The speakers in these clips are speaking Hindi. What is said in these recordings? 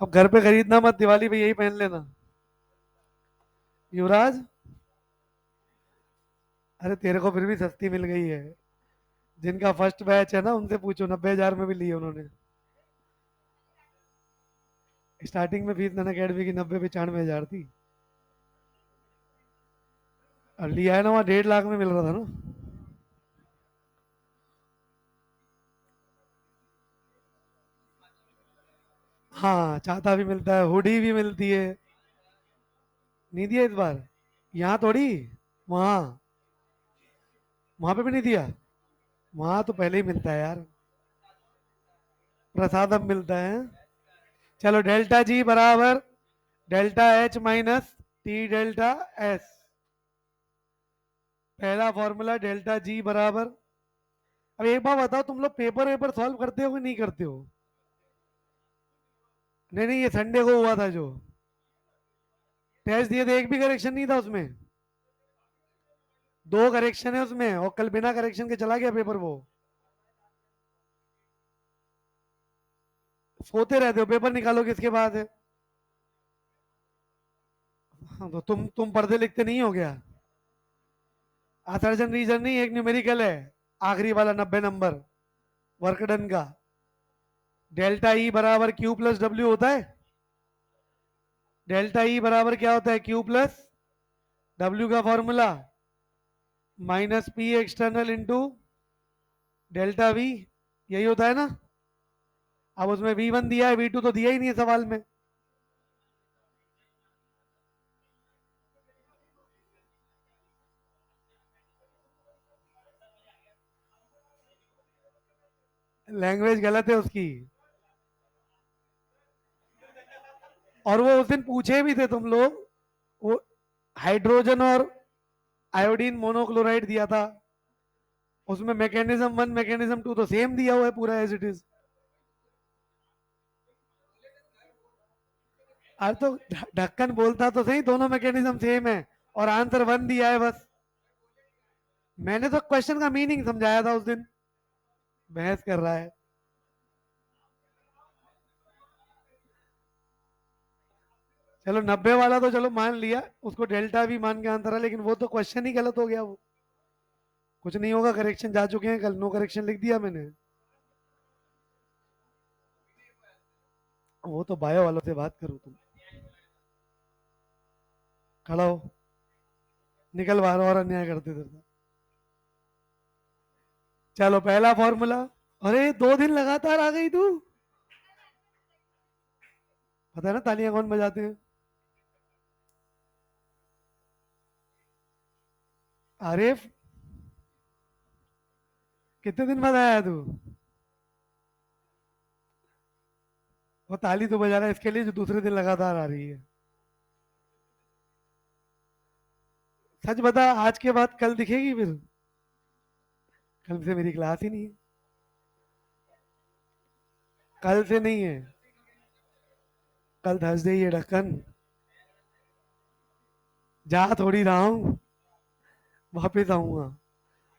अब घर पे खरीदना मत, दिवाली पे यही पहन लेना। युवराज, अरे तेरे को फिर भी सस्ती मिल गई है। जिनका फर्स्ट बैच है ना उनसे पूछो, 90,000 में भी ली उन्होंने। स्टार्टिंग में फीस अन अकेडमी की 90-95 हजार थी। और लिया है ना वहाँ 1.5 लाख में मिल रहा था ना। हाँ, छाता भी मिलता है, हुडी भी मिलती है। नहीं दिया इस बार? यहाँ थोड़ी, वहाँ, वहाँ पे भी नहीं दिया। वहाँ तो पहले ही मिलता है यार। प्रसादम मिलता है। चलो, डेल्टा जी बराबर delta H minus T delta S. पहला फॉर्मूला डेल्टा जी बराबर। अब एक बार बताओ, तुम लोग पेपर वेपर सॉल्व करते हो कि नहीं करते हो? नहीं नहीं, ये संडे को हुआ था जो टेस्ट दिए थे, एक भी करेक्शन नहीं था उसमें। 2 करेक्शन है उसमें, और कल बिना करेक्शन के चला गया पेपर वो। सोते रहते हो, पेपर निकालो किसके बाद है। हाँ, तो तुम पर्दे लिखते नहीं हो क्या? असर्जन रीजन नहीं, एक न्यूमेरिकल है, आखिरी वाला 90 नंबर, वर्क डन का। डेल्टा ई बराबर क्यू प्लस डब्ल्यू होता है। डेल्टा ई बराबर क्या होता है? क्यू प्लस डब्ल्यू का formula minus P external into delta we, यही होता है ना। अब उसमें V1 दिया है, V2 तो दिया ही नहीं है सवाल में। लैंग्वेज गलत है उसकी। और वो उस दिन पूछे भी थे तुम लोग, वो हाइड्रोजन और आयोडीन मोनोक्लोराइड दिया था, उसमें मैकेनिज्म 1 मैकेनिज्म 2 तो सेम दिया हुआ है पूरा एज इट इज। अब तो ढक्कन बोलता तो सही, दोनों मैकेनिज्म सेम है, और आंसर 1 दिया है बस। मैंने तो क्वेश्चन का मीनिंग समझाया था उस दिन, बहस कर रहा है। चलो, 90 वाला तो चलो मान लिया, उसको डेल्टा भी मान के आंसर है, लेकिन वो तो क्वेश्चन ही गलत हो गया वो। कुछ नहीं होगा, करेक्शन जा चुके हैं कल, नो करेक्शन लिख दिया मैंने। वो तो बायो वालों से बात करो तुम। खड़ा हो, निकल बाहर, और अन्याय करते थे। चलो, पहला फॉर्मूला। अरे 2 दिन लगातार आ गई तू। पता है ना तालियां कौन बजाते हैं? आरिफ, कितने दिन बाद आया तू? वो ताली तो बजा रहा है इसके लिए जो दूसरे दिन लगातार आ रही है। सच बता, आज के बाद कल दिखेगी फिर? कल से मेरी क्लास ही नहीं है। कल से नहीं है, कल थर्सडे ही है ढक्कन। जा थोड़ी रहा हूँ, वापिस आऊंगा।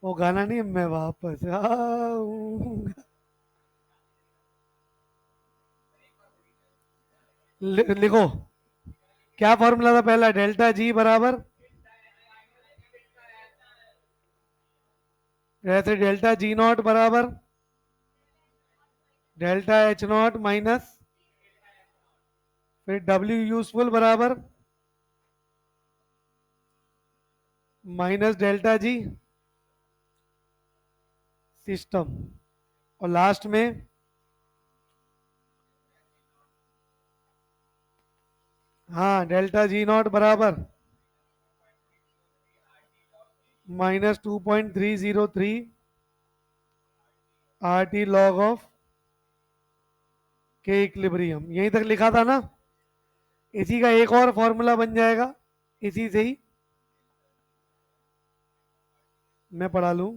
वो गाना नहीं, मैं वापस आऊंगा। लिखो, क्या फॉर्मूला था पहला? डेल्टा जी बराबर, ऐसे डेल्टा जी नॉट बराबर डेल्टा एच नॉट माइनस, फिर डब्ल्यू यूजफुल बराबर माइनस डेल्टा जी सिस्टम, और लास्ट में हाँ डेल्टा जी नॉट बराबर -2.303 आर टी लॉग ऑफ के इक्विलिब्रियम। यहीं तक लिखा था ना? इसी का एक और फॉर्मूला बन जाएगा, इसी से ही। मैं पढ़ा लूं?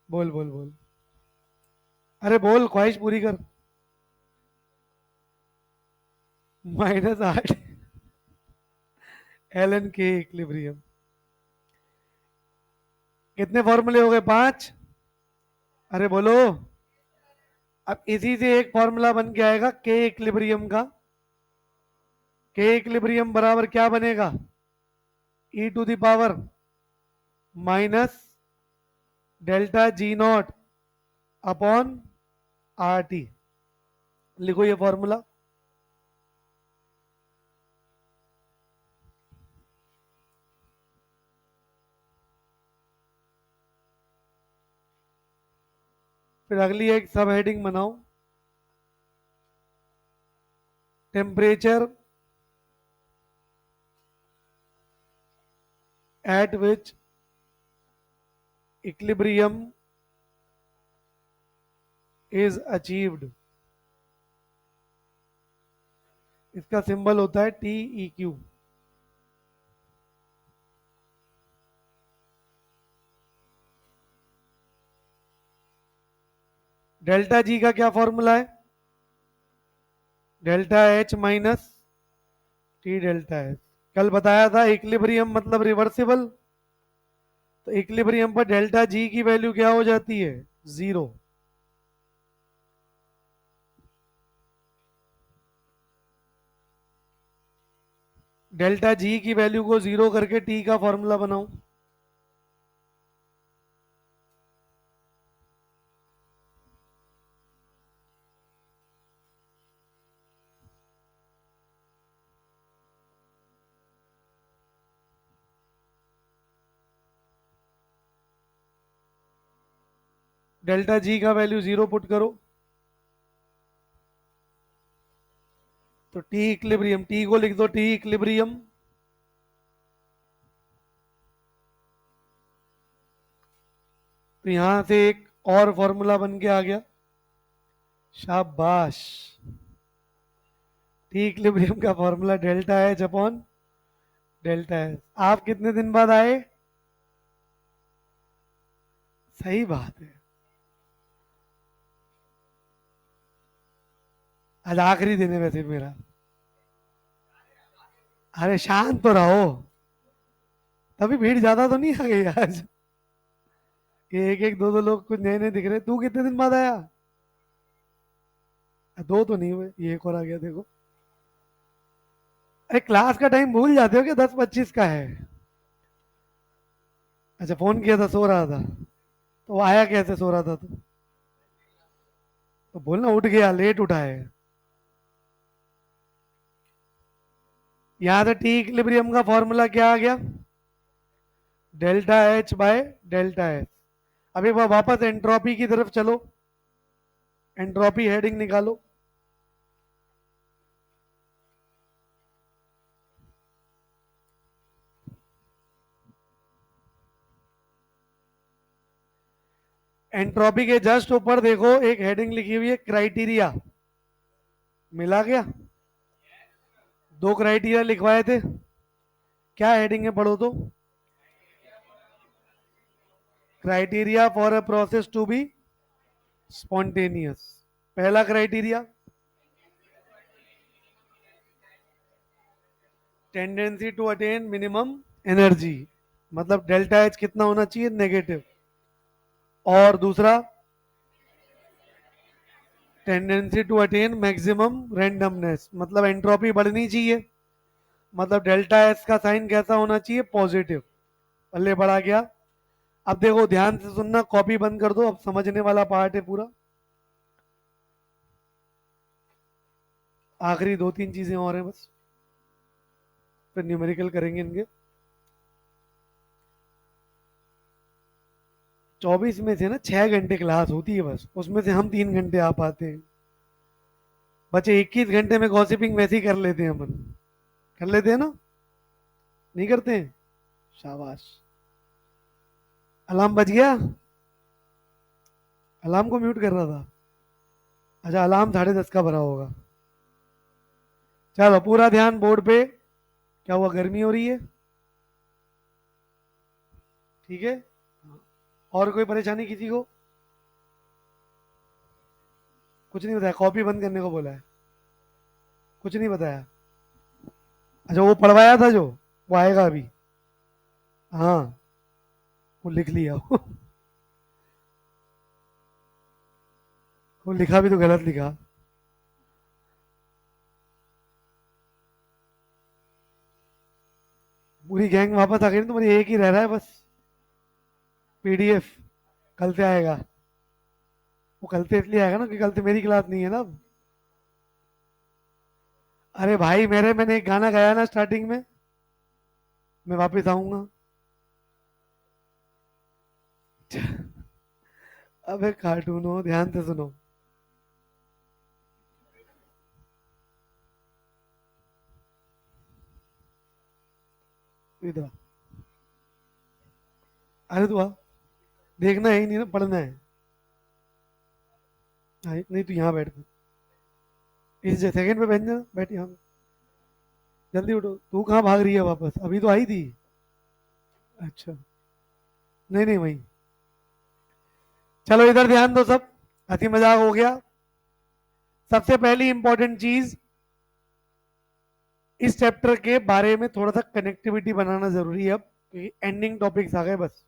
बोल बोल बोल। अरे बोल, ख्वाहिश पूरी कर। -8 एल एन के इक्विलिब्रियम। कितने फॉर्मूले हो गए? 5। अरे बोलो। अब इसी से एक फॉर्मूला बन के आएगा के इक्विलिब्रियम का। के इक्विलिब्रियम बराबर क्या बनेगा? E to the power minus delta G not upon R T. लिखो ये फॉर्मूला। फिर अगली एक सब हेडिंग बनाओ, temperature at which equilibrium is achieved. इसका सिंबल होता है T E Q. Delta G का क्या फॉर्मूला है? Delta H minus T delta H. कल बताया था इक्विलिब्रियम मतलब रिवर्सिबल, तो इक्विलिब्रियम पर डेल्टा जी की वैल्यू क्या हो जाती है? जीरो। डेल्टा जी की वैल्यू को जीरो करके टी का फॉर्मूला बनाओ। डेल्टा जी का वैल्यू जीरो पुट करो तो टी इक्विलिब्रियम, टी को लिख दो टी इक्विलिब्रियम। तो यहां से एक और फॉर्मूला बन के आ गया। शाबाश। टी इक्विलिब्रियम का formula delta H upon delta H. आप कितने दिन बाद आए? सही बात है, आज आखिरी दिन है वैसे मेरा। अरे शांत तो रहो, तभी भीड़ ज्यादा तो नहीं आ गई आज कि एक एक दो दो लोग कुछ नए नए दिख रहे। तू कितने दिन बाद आया? दो तो नहीं हुए, ये एक और आ गया देखो। अरे क्लास का टाइम भूल जाते हो कि 10:25 का है? अच्छा फोन किया था, सो रहा था। तो वो आया कैसे, सो रहा था तो बोलना उठ गया, लेट उठा है। यहां से टी इक्विलिब्रियम का फॉर्मूला क्या आ गया? Delta H by delta H. अब एक बार वापस एंट्रोपी की तरफ चलो, एंट्रोपी हेडिंग निकालो। एंट्रोपी के जस्ट ऊपर देखो एक हेडिंग लिखी हुई है क्राइटेरिया। मिला क्या? दो क्राइटेरिया लिखवाए थे, क्या हेडिंग है पढ़ो तो। Criteria for a process to be spontaneous. पहला criteria tendency to attain minimum energy, मतलब डेल्टा एच कितना होना चाहिए? नेगेटिव। और दूसरा tendency to attain maximum randomness, मतलब एंट्रोपी बढ़नी चाहिए, मतलब डेल्टा एच का साइन कैसा होना चाहिए? पॉजिटिव। पल्ले बढ़ा गया। अब देखो ध्यान से सुनना, कॉपी बंद कर दो, अब समझने वाला पार्ट है पूरा। आखिरी दो तीन चीजें और हैं बस, फिर न्यूमेरिकल करेंगे इनके। 24 में से ना 6 घंटे क्लास होती है बस, उसमें से हम 3 घंटे आ पाते हैं। बचे 21 घंटे में गॉसिपिंग वैसे ही कर लेते हैं अपन। कर लेते हैं ना? नहीं करते हैं? शाबाश। अलार्म बज गया? अलार्म को म्यूट कर रहा था? अच्छा अलार्म 10:30 का भरा होगा। चलो पूरा ध्यान बोर्ड पे। क्या हुआ, गर्मी हो रही है? ठीक है। और कोई परेशानी किसी को? कुछ नहीं बताया, कॉपी बंद करने को बोला है। कुछ नहीं बताया? अच्छा वो पढ़वाया था जो, वो आएगा अभी। हाँ वो लिख लिया वो लिखा भी तो गलत लिखा। पूरी गैंग वापस आ गई ना, तुम्हारी एक ही रह रहा है बस। पीडीएफ कल से आएगा। वो कल से इसलिए आएगा ना कि कल से मेरी क्लास नहीं है ना अब। अरे भाई मैंने एक गाना गाया ना स्टार्टिंग में, मैं वापस आऊंगा। अबे कार्टून हो, ध्यान से सुनो। इधर आ। अरे तू आ, देखना है ही नहीं ना, पढ़ना है। नहीं तू यहाँ बैठ। इस सेकंड पे बैठ जा, बैठ यहाँ। जल्दी उठो, तू कहाँ भाग रही है वापस, अभी तो आई थी। अच्छा, नहीं नहीं वही। चलो इधर ध्यान दो सब, हंसी मजाक हो गया। सबसे पहली इंपॉर्टेंट चीज, इस चैप्टर के बारे में थोड़ा सा कनेक्टिविटी बनाना जरूरी है अब, क्योंकि एंडिंग टॉपिक्स आ गए बस।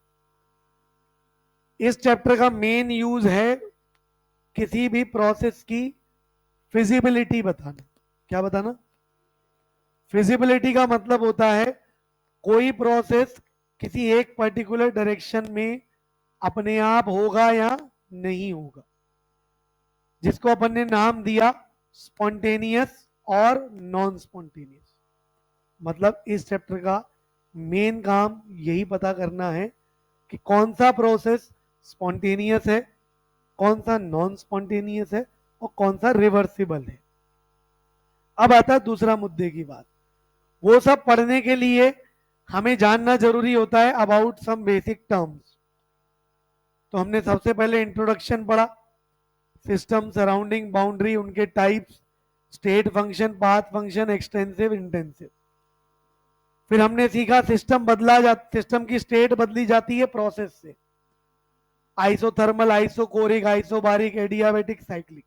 इस चैप्टर का मेन यूज है किसी भी प्रोसेस की फिजिबिलिटी बताना। क्या बताना? फिजिबिलिटी का मतलब होता है कोई प्रोसेस किसी एक पर्टिकुलर डायरेक्शन में अपने आप होगा या नहीं होगा, जिसको अपन ने नाम दिया स्पॉन्टेनियस और नॉन स्पॉन्टेनियस। मतलब इस चैप्टर का मेन काम यही पता करना है कि कौन सा प्रोसेस स्पॉन्टेनियस है, कौन सा नॉन स्पॉन्टेनियस है, और कौन सा रिवर्सिबल है। अब आता है दूसरा मुद्दे की बात। वो सब पढ़ने के लिए हमें जानना जरूरी होता है अबाउट सम बेसिक टर्म्स। तो हमने सबसे पहले इंट्रोडक्शन पढ़ा, सिस्टम, सराउंडिंग, बाउंड्री, उनके types, state function, path function, extensive, intensive. फिर हमने सीखा सिस्टम की स्टेट बदली जाती है प्रोसेस से, isothermal, isochoric, isobaric, adiabatic, cyclic.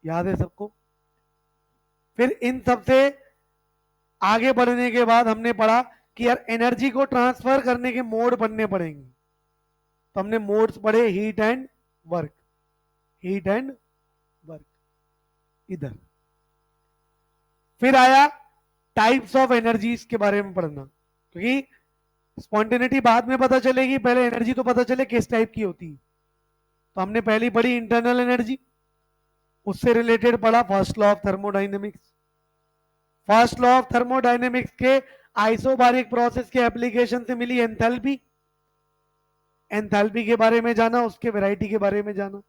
याद है सबको? फिर इन सब से आगे बढ़ने के बाद हमने पढ़ा कि यार एनर्जी को ट्रांसफर करने के मोड बनने पड़ेंगे। तो हमने मोड्स पढ़े, heat and work, heat and work इधर। फिर आया टाइप्स ऑफ एनर्जीज के बारे में पढ़ना, क्योंकि स्पॉन्टेनिटी बाद में पता चलेगी, पहले एनर्जी तो पता चले किस टाइप की होती है। तो हमने पहली पढ़ी इंटरनल एनर्जी, उससे रिलेटेड पढ़ा first law of thermodynamics. First law of thermodynamics के आइसोबारिक प्रोसेस के एप्लीकेशन से मिली एंथैल्पी, एंथैल्पी के बारे में जाना, उसके वैरायटी के बारे में जाना।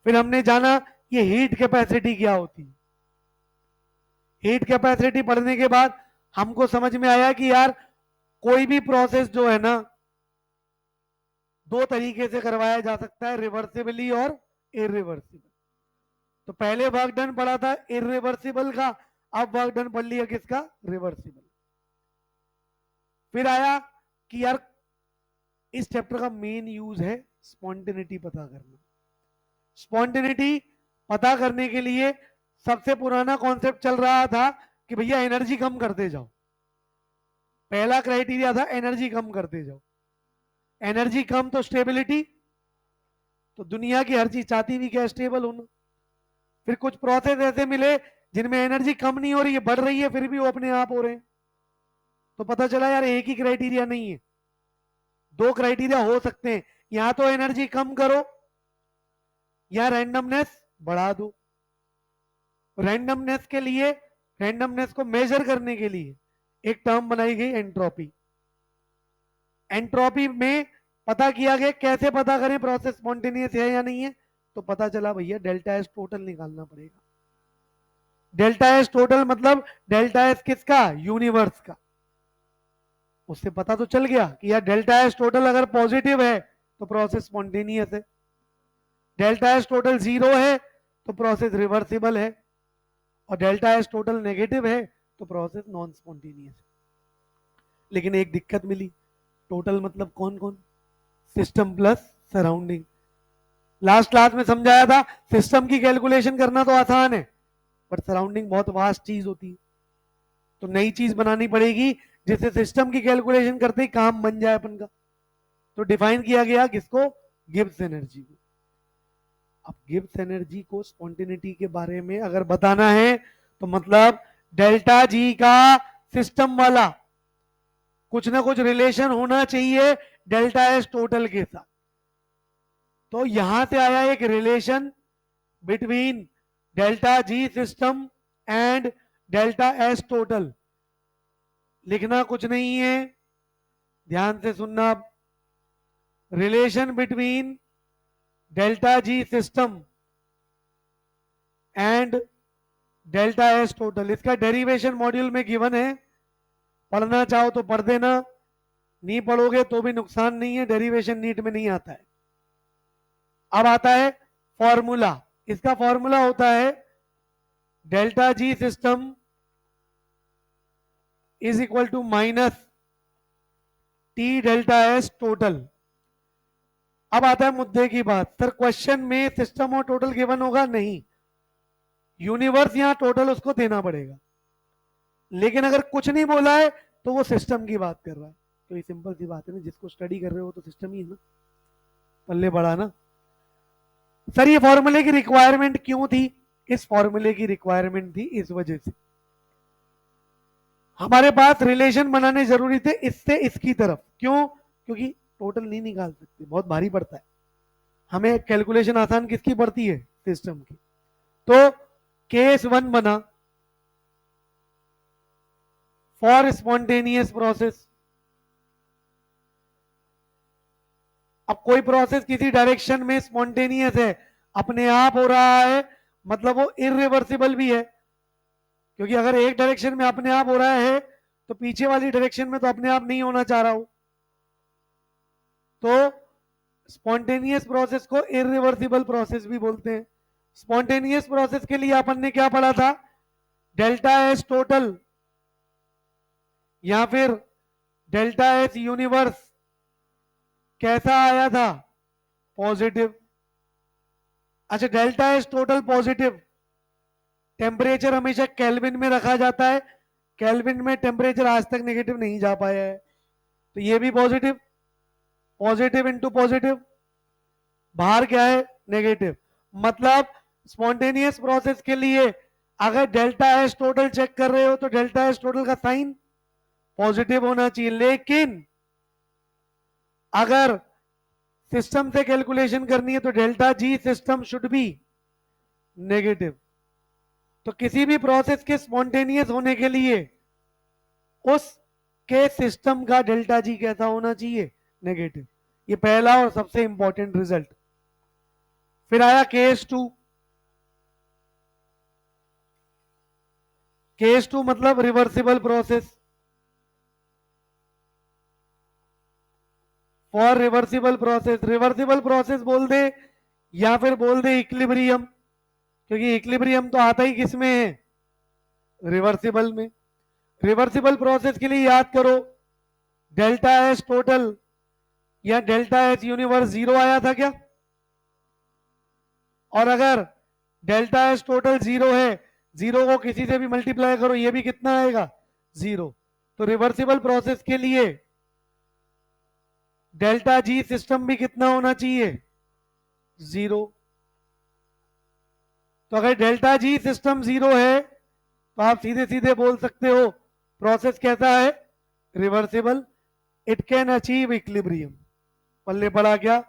फिर हमने जाना ये हीट कैपेसिटी क्या होती है। हीट कैपेसिटी पढ़ने के बाद हमको समझ में आया कि यार कोई भी प्रोसेस जो है ना, दो तरीके से करवाया जा सकता है, रिवर्सिबली और इरिवर्सिबल। तो पहले वर्क डन पढ़ा था इरिवर्सिबल का, अब वर्क डन पढ़ लिया किसका? रिवर्सिबल। फिर आया कि यार इस चैप्टर का मेन यूज है स्पॉन्टेनिटी पता करना। स्पॉन्टेनिटी पता करने के लिए सबसे पुराना कॉन्सेप्ट चल रहा था कि भैया एनर्जी कम करते जाओ। पहला क्राइटेरिया था एनर्जी कम करते जाओ। एनर्जी कम तो स्टेबिलिटी, तो दुनिया की हर चीज चाहती भी क्या? स्टेबल होना। फिर कुछ प्रोसेस ऐसे मिले जिनमें एनर्जी कम नहीं हो रही है, बढ़ रही है, फिर भी वो अपने आप हो रहे हैं। तो पता चला यार एक ही क्राइटेरिया नहीं है, दो क्राइटेरिया हो सकते हैं, या तो एनर्जी कम करो या रैंडमनेस बढ़ा दो। रैंडमनेस के लिए, रैंडमनेस को मेजर करने के लिए एक टर्म बनाई गई एंट्रोपी। एंट्रोपी में पता किया गया कैसे पता करें प्रोसेस स्पॉन्टेनियस है या नहीं है। तो पता चला भैया डेल्टा एस टोटल निकालना पड़ेगा। डेल्टा एस टोटल मतलब डेल्टा एस किसका? यूनिवर्स का। उससे पता तो चल गया कि यार डेल्टा एस टोटल अगर पॉजिटिव है तो प्रोसेस स्पॉन्टेनियस है, डेल्टा एस टोटल जीरो है तो प्रोसेस रिवर्सिबल है, और डेल्टा एस टोटल नेगेटिव है तो प्रोसेस नॉन स्पॉन्टेनियस है। लेकिन एक दिक्कत मिली, टोटल मतलब कौन कौन? System plus surrounding. Last class में समझाया था सिस्टम की कैलकुलेशन करना तो आसान है, बट सराउंडिंग बहुत वास्ट चीज होती है। तो नई चीज बनानी पड़ेगी जिससे सिस्टम की कैलकुलेशन करते ही काम बन जाए अपन का। तो डिफाइन किया गया किसको? गिब्स एनर्जी को। अब गिब्स एनर्जी को स्पॉन्टेनिटी के बारे में अगर बताना है तो मतलब डेल्टा जी का सिस्टम वाला कुछ ना कुछ रिलेशन होना चाहिए डेल्टा एस टोटल के साथ। तो यहां से आया एक relation between delta G system and delta S total. लिखना कुछ नहीं है, ध्यान से सुनना। Relation between delta G system and delta S total, इसका डेरिवेशन मॉड्यूल में गिवन है, पढ़ना चाहो तो पढ़ देना, नहीं पढ़ोगे तो भी नुकसान नहीं है, डेरिवेशन नीट में नहीं आता है। अब आता है फॉर्मूला। इसका फॉर्मूला होता है delta G system is equal to minus T delta S total. अब आता है मुद्दे की बात, सर क्वेश्चन में सिस्टम और टोटल गिवन होगा? नहीं, यूनिवर्स यहां टोटल उसको देना पड़ेगा। लेकिन अगर कुछ नहीं बोला है तो वो सिस्टम की बात कर रहा है। तो ये सिंपल सी बात है ना, जिसको स्टडी कर रहे हो तो सिस्टम ही है ना, पल्ले बड़ा ना। सर ये फॉर्मूले की रिक्वायरमेंट क्यों थी? इस फॉर्मूले की रिक्वायरमेंट थी इस वजह से हमारे पास रिलेशन बनाने जरूरी थे इससे इसकी तरफ। क्यों? क्योंकि टोटल नहीं निकाल सकते, बहुत भारी पड़ता है हमें। कैलकुलेशन आसान किसकी पड़ती है? सिस्टम की। तो केस 1 बना फॉर स्पॉन्टेनियस प्रोसेस। अब कोई प्रोसेस किसी डायरेक्शन में स्पॉन्टेनियस है, अपने आप हो रहा है, मतलब वो इरिवर्सिबल भी है। क्योंकि अगर एक डायरेक्शन में अपने आप हो रहा है तो पीछे वाली डायरेक्शन में तो अपने आप नहीं होना चाह रहा हो। तो स्पॉन्टेनियस प्रोसेस को इरिवर्सिबल प्रोसेस भी बोलते हैं। स्पॉन्टेनियस प्रोसेस के लिए अपन ने क्या पढ़ा था? डेल्टा एस टोटल या फिर डेल्टा एस यूनिवर्स कैसा आया था? पॉजिटिव। अच्छा, delta S total positive, temperature हमेशा केल्विन में रखा जाता है, केल्विन में टेम्परेचर आज तक नेगेटिव नहीं जा पाया है, तो ये भी पॉजिटिव। पॉजिटिव इंटू पॉजिटिव, बाहर क्या है? नेगेटिव। मतलब स्पॉन्टेनियस प्रोसेस के लिए अगर डेल्टा एस टोटल चेक कर रहे हो तो डेल्टा एस टोटल का साइन पॉजिटिव होना चाहिए। लेकिन अगर सिस्टम से कैलकुलेशन करनी है तो delta G system should be negative. तो किसी भी प्रोसेस के स्पॉन्टेनियस होने के लिए उसके सिस्टम का डेल्टा जी कैसा होना चाहिए? नेगेटिव। ये पहला और सबसे इंपॉर्टेंट रिजल्ट। फिर आया केस 2। केस 2 मतलब reversible process. For reversible process, reversible process बोल दे या फिर बोल दे इक्विलिब्रियम, क्योंकि इक्विलिब्रियम तो आता ही किस में है? रिवर्सिबल में। रिवर्सिबल प्रोसेस के लिए याद करो डेल्टा एस टोटल या डेल्टा एस यूनिवर्स 0 आया था क्या? और अगर डेल्टा एस टोटल 0 है, 0 को किसी से भी मल्टीप्लाई करो, ये भी कितना आएगा? 0। तो रिवर्सिबल प्रोसेस के लिए डेल्टा जी सिस्टम भी कितना होना चाहिए? 0। तो अगर डेल्टा जी सिस्टम 0 है तो आप सीधे सीधे बोल सकते हो प्रोसेस कैसा है? Reversible. It can achieve equilibrium. पल्ले पड़ा क्या?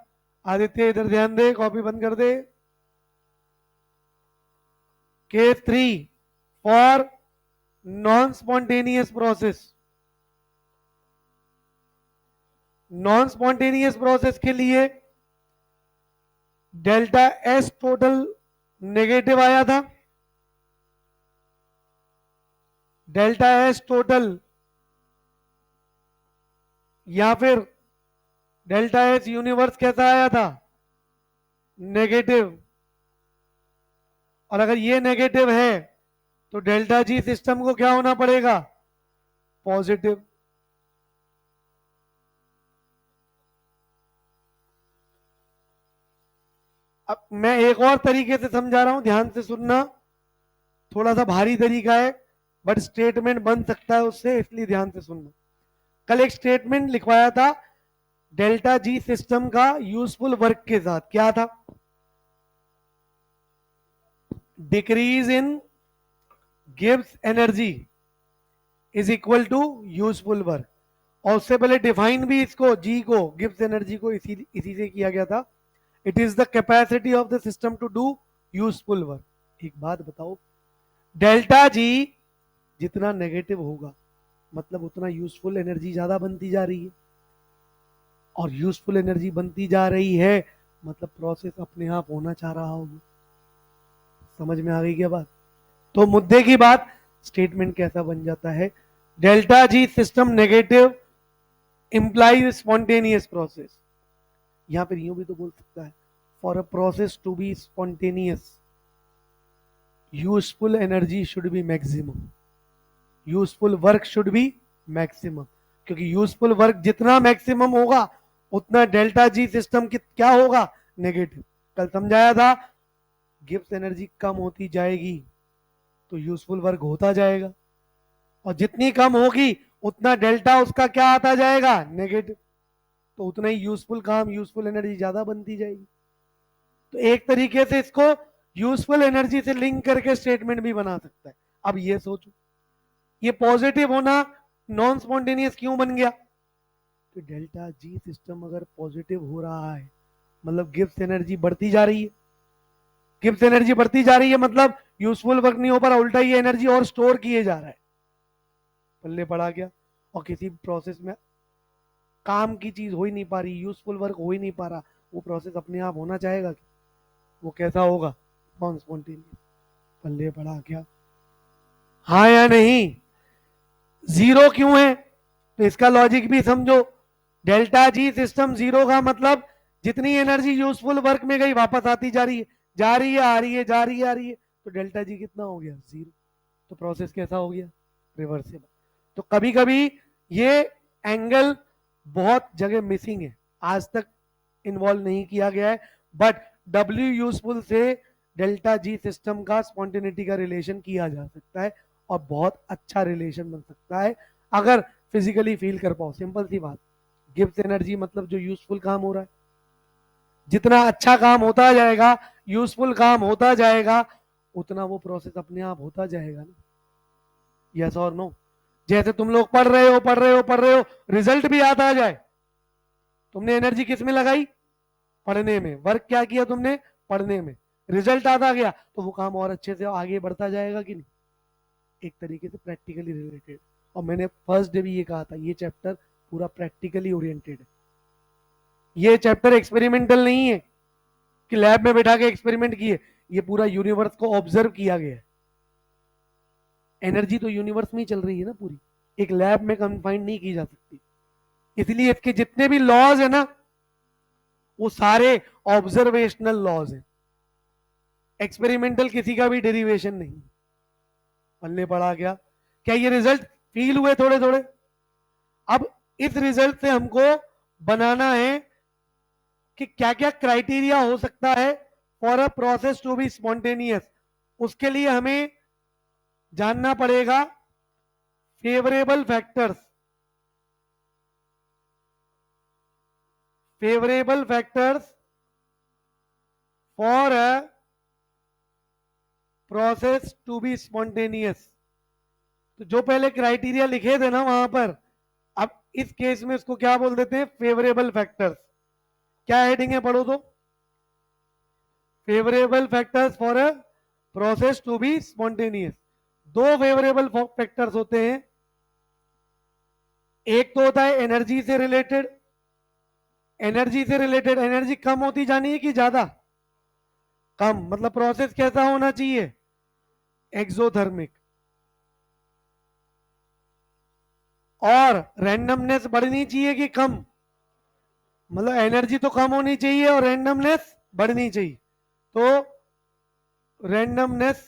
आदित्य इधर ध्यान दे, कॉपी बंद कर दे। Case 3 for non spontaneous process. Non spontaneous process के लिए डेल्टा एस टोटल नेगेटिव आया था, डेल्टा एस टोटल या फिर डेल्टा एस यूनिवर्स कैसा आया था? नेगेटिव। और अगर ये नेगेटिव है तो डेल्टा जी सिस्टम को क्या होना पड़ेगा? पॉजिटिव। अब मैं एक और तरीके से समझा रहा हूं, ध्यान से सुनना। थोड़ा सा भारी तरीका है बट स्टेटमेंट बन सकता है उससे, इसलिए ध्यान से सुनना। कल एक स्टेटमेंट लिखवाया था डेल्टा जी सिस्टम का यूजफुल वर्क के साथ। क्या था? डिक्रीज इन गिव्स energy is equal to useful work. और उससे पहले डिफाइन भी इसको जी को गिव्स एनर्जी को इसी से किया गया था। It is the capacity of the system to do useful work. एक बात बताओ, डेल्टा जी जितना नेगेटिव होगा मतलब उतना यूजफुल एनर्जी ज्यादा बनती जा रही है, और यूजफुल एनर्जी बनती जा रही है मतलब प्रोसेस अपने आप होना चाह रहा होगा। समझ में आ गई क्या बात? तो मुद्दे की बात, स्टेटमेंट कैसा बन जाता है, delta G system negative implies spontaneous process. यहां पर यूं भी तो बोल सकता है, for a process to be spontaneous useful energy should be maximum, useful work should be maximum. क्योंकि यूजफुल वर्क जितना मैक्सिमम होगा उतना डेल्टा जी सिस्टम की क्या होगा, नेगेटिव। कल समझाया था, गिब्स एनर्जी कम होती जाएगी तो यूजफुल वर्क होता जाएगा, और जितनी कम होगी उतना डेल्टा उसका क्या आता जाएगा, नेगेटिव। तो उतना ही यूजफुल काम, यूजफुल एनर्जी ज्यादा बनती जाएगी। तो एक तरीके से इसको यूजफुल एनर्जी से लिंक करके स्टेटमेंट भी बना सकता है। अब ये सोचो, ये पॉजिटिव होना नॉन स्पॉन्टेनियस क्यों बन गया? तो डेल्टा जी सिस्टम अगर पॉजिटिव हो रहा है मतलब गिब्स एनर्जी बढ़ती जा रही है, गिब्स एनर्जी बढ़ती जा रही है मतलब यूजफुल वर्क नहीं हो पा रहा, उल्टा ये एनर्जी और स्टोर किए जा रहा है। पल्ले पड़ा गया। और किसी प्रोसेस में काम की चीज हो ही नहीं पा रही, यूजफुल वर्क हो ही नहीं पा रहा, वो प्रोसेस अपने आप होना चाहेगा? वो कैसा होगा, नॉन स्पॉन्टेनियस। पल्ले पड़ा क्या, हाँ या नहीं? जीरो क्यों है तो इसका लॉजिक भी समझो। डेल्टा जी सिस्टम जीरो का मतलब जितनी एनर्जी यूजफुल वर्क में गई वापस आती जा रही है, जा रही है आ रही है, जा रही है आ रही है, तो डेल्टा जी कितना हो गया, जीरो। तो प्रोसेस कैसा हो गया, रिवर्सिबल। तो कभी कभी ये एंगल बहुत जगह मिसिंग है, आज तक इन्वॉल्व नहीं किया गया है, बट डब्ल्यू यूजफुल से डेल्टा जी सिस्टम का स्पॉन्टेनिटी का रिलेशन किया जा सकता है, और बहुत अच्छा रिलेशन बन सकता है अगर फिजिकली फील कर पाओ। सिंपल सी बात, गिव्स एनर्जी मतलब जो यूजफुल काम हो रहा है, जितना अच्छा काम होता जाएगा, यूजफुल काम होता जाएगा, उतना वो प्रोसेस अपने आप होता जाएगा ना। यस और नो? जैसे तुम लोग पढ़ रहे हो पढ़ रहे हो पढ़ रहे हो, रिजल्ट भी आता आ जाए, तुमने एनर्जी किस में लगाई, पढ़ने में, वर्क क्या किया तुमने, पढ़ने में, रिजल्ट आता गया तो वो काम और अच्छे से आगे बढ़ता जाएगा कि नहीं? एक तरीके से प्रैक्टिकली रिलेटेड। और मैंने फर्स्ट डे भी ये कहा था, ये चैप्टर पूरा प्रैक्टिकली ओरिएंटेड है। ये चैप्टर एक्सपेरिमेंटल नहीं है कि लैब में बैठा के एक्सपेरिमेंट किए, ये पूरा यूनिवर्स को ऑब्जर्व किया गया है। एनर्जी तो यूनिवर्स में ही चल रही है ना पूरी, एक लैब में कंफाइंड नहीं की जा सकती। इसलिए इसके जितने भी लॉज है ना वो सारे ऑब्जर्वेशनल लॉज हैं, एक्सपेरिमेंटल किसी का भी डेरिवेशन नहीं। पल्ले पड़ा गया। क्या ये रिजल्ट फील हुए थोड़े थोड़े? अब इस रिजल्ट से हमको बनाना है कि क्या क्या क्राइटेरिया हो सकता है for a process to be spontaneous. उसके लिए हमें जानना पड़ेगा favourable factors, favourable factors for a process to be spontaneous. तो जो पहले क्राइटेरिया लिखे थे ना वहां पर, अब इस केस में इसको क्या बोल देते हैं, फेवरेबल फैक्टर्स। क्या हेडिंग है, पढ़ो तो, favourable factors for a process to be spontaneous. दो फेवरेबल फैक्टर्स होते हैं, एक तो होता है एनर्जी से रिलेटेड, एनर्जी से रिलेटेड एनर्जी कम होती जानी है कि ज्यादा, कम, मतलब प्रोसेस कैसा होना चाहिए, एक्सोथर्मिक। और रैंडमनेस बढ़नी चाहिए कि कम, मतलब एनर्जी तो कम होनी चाहिए और रैंडमनेस बढ़नी चाहिए। तो रैंडमनेस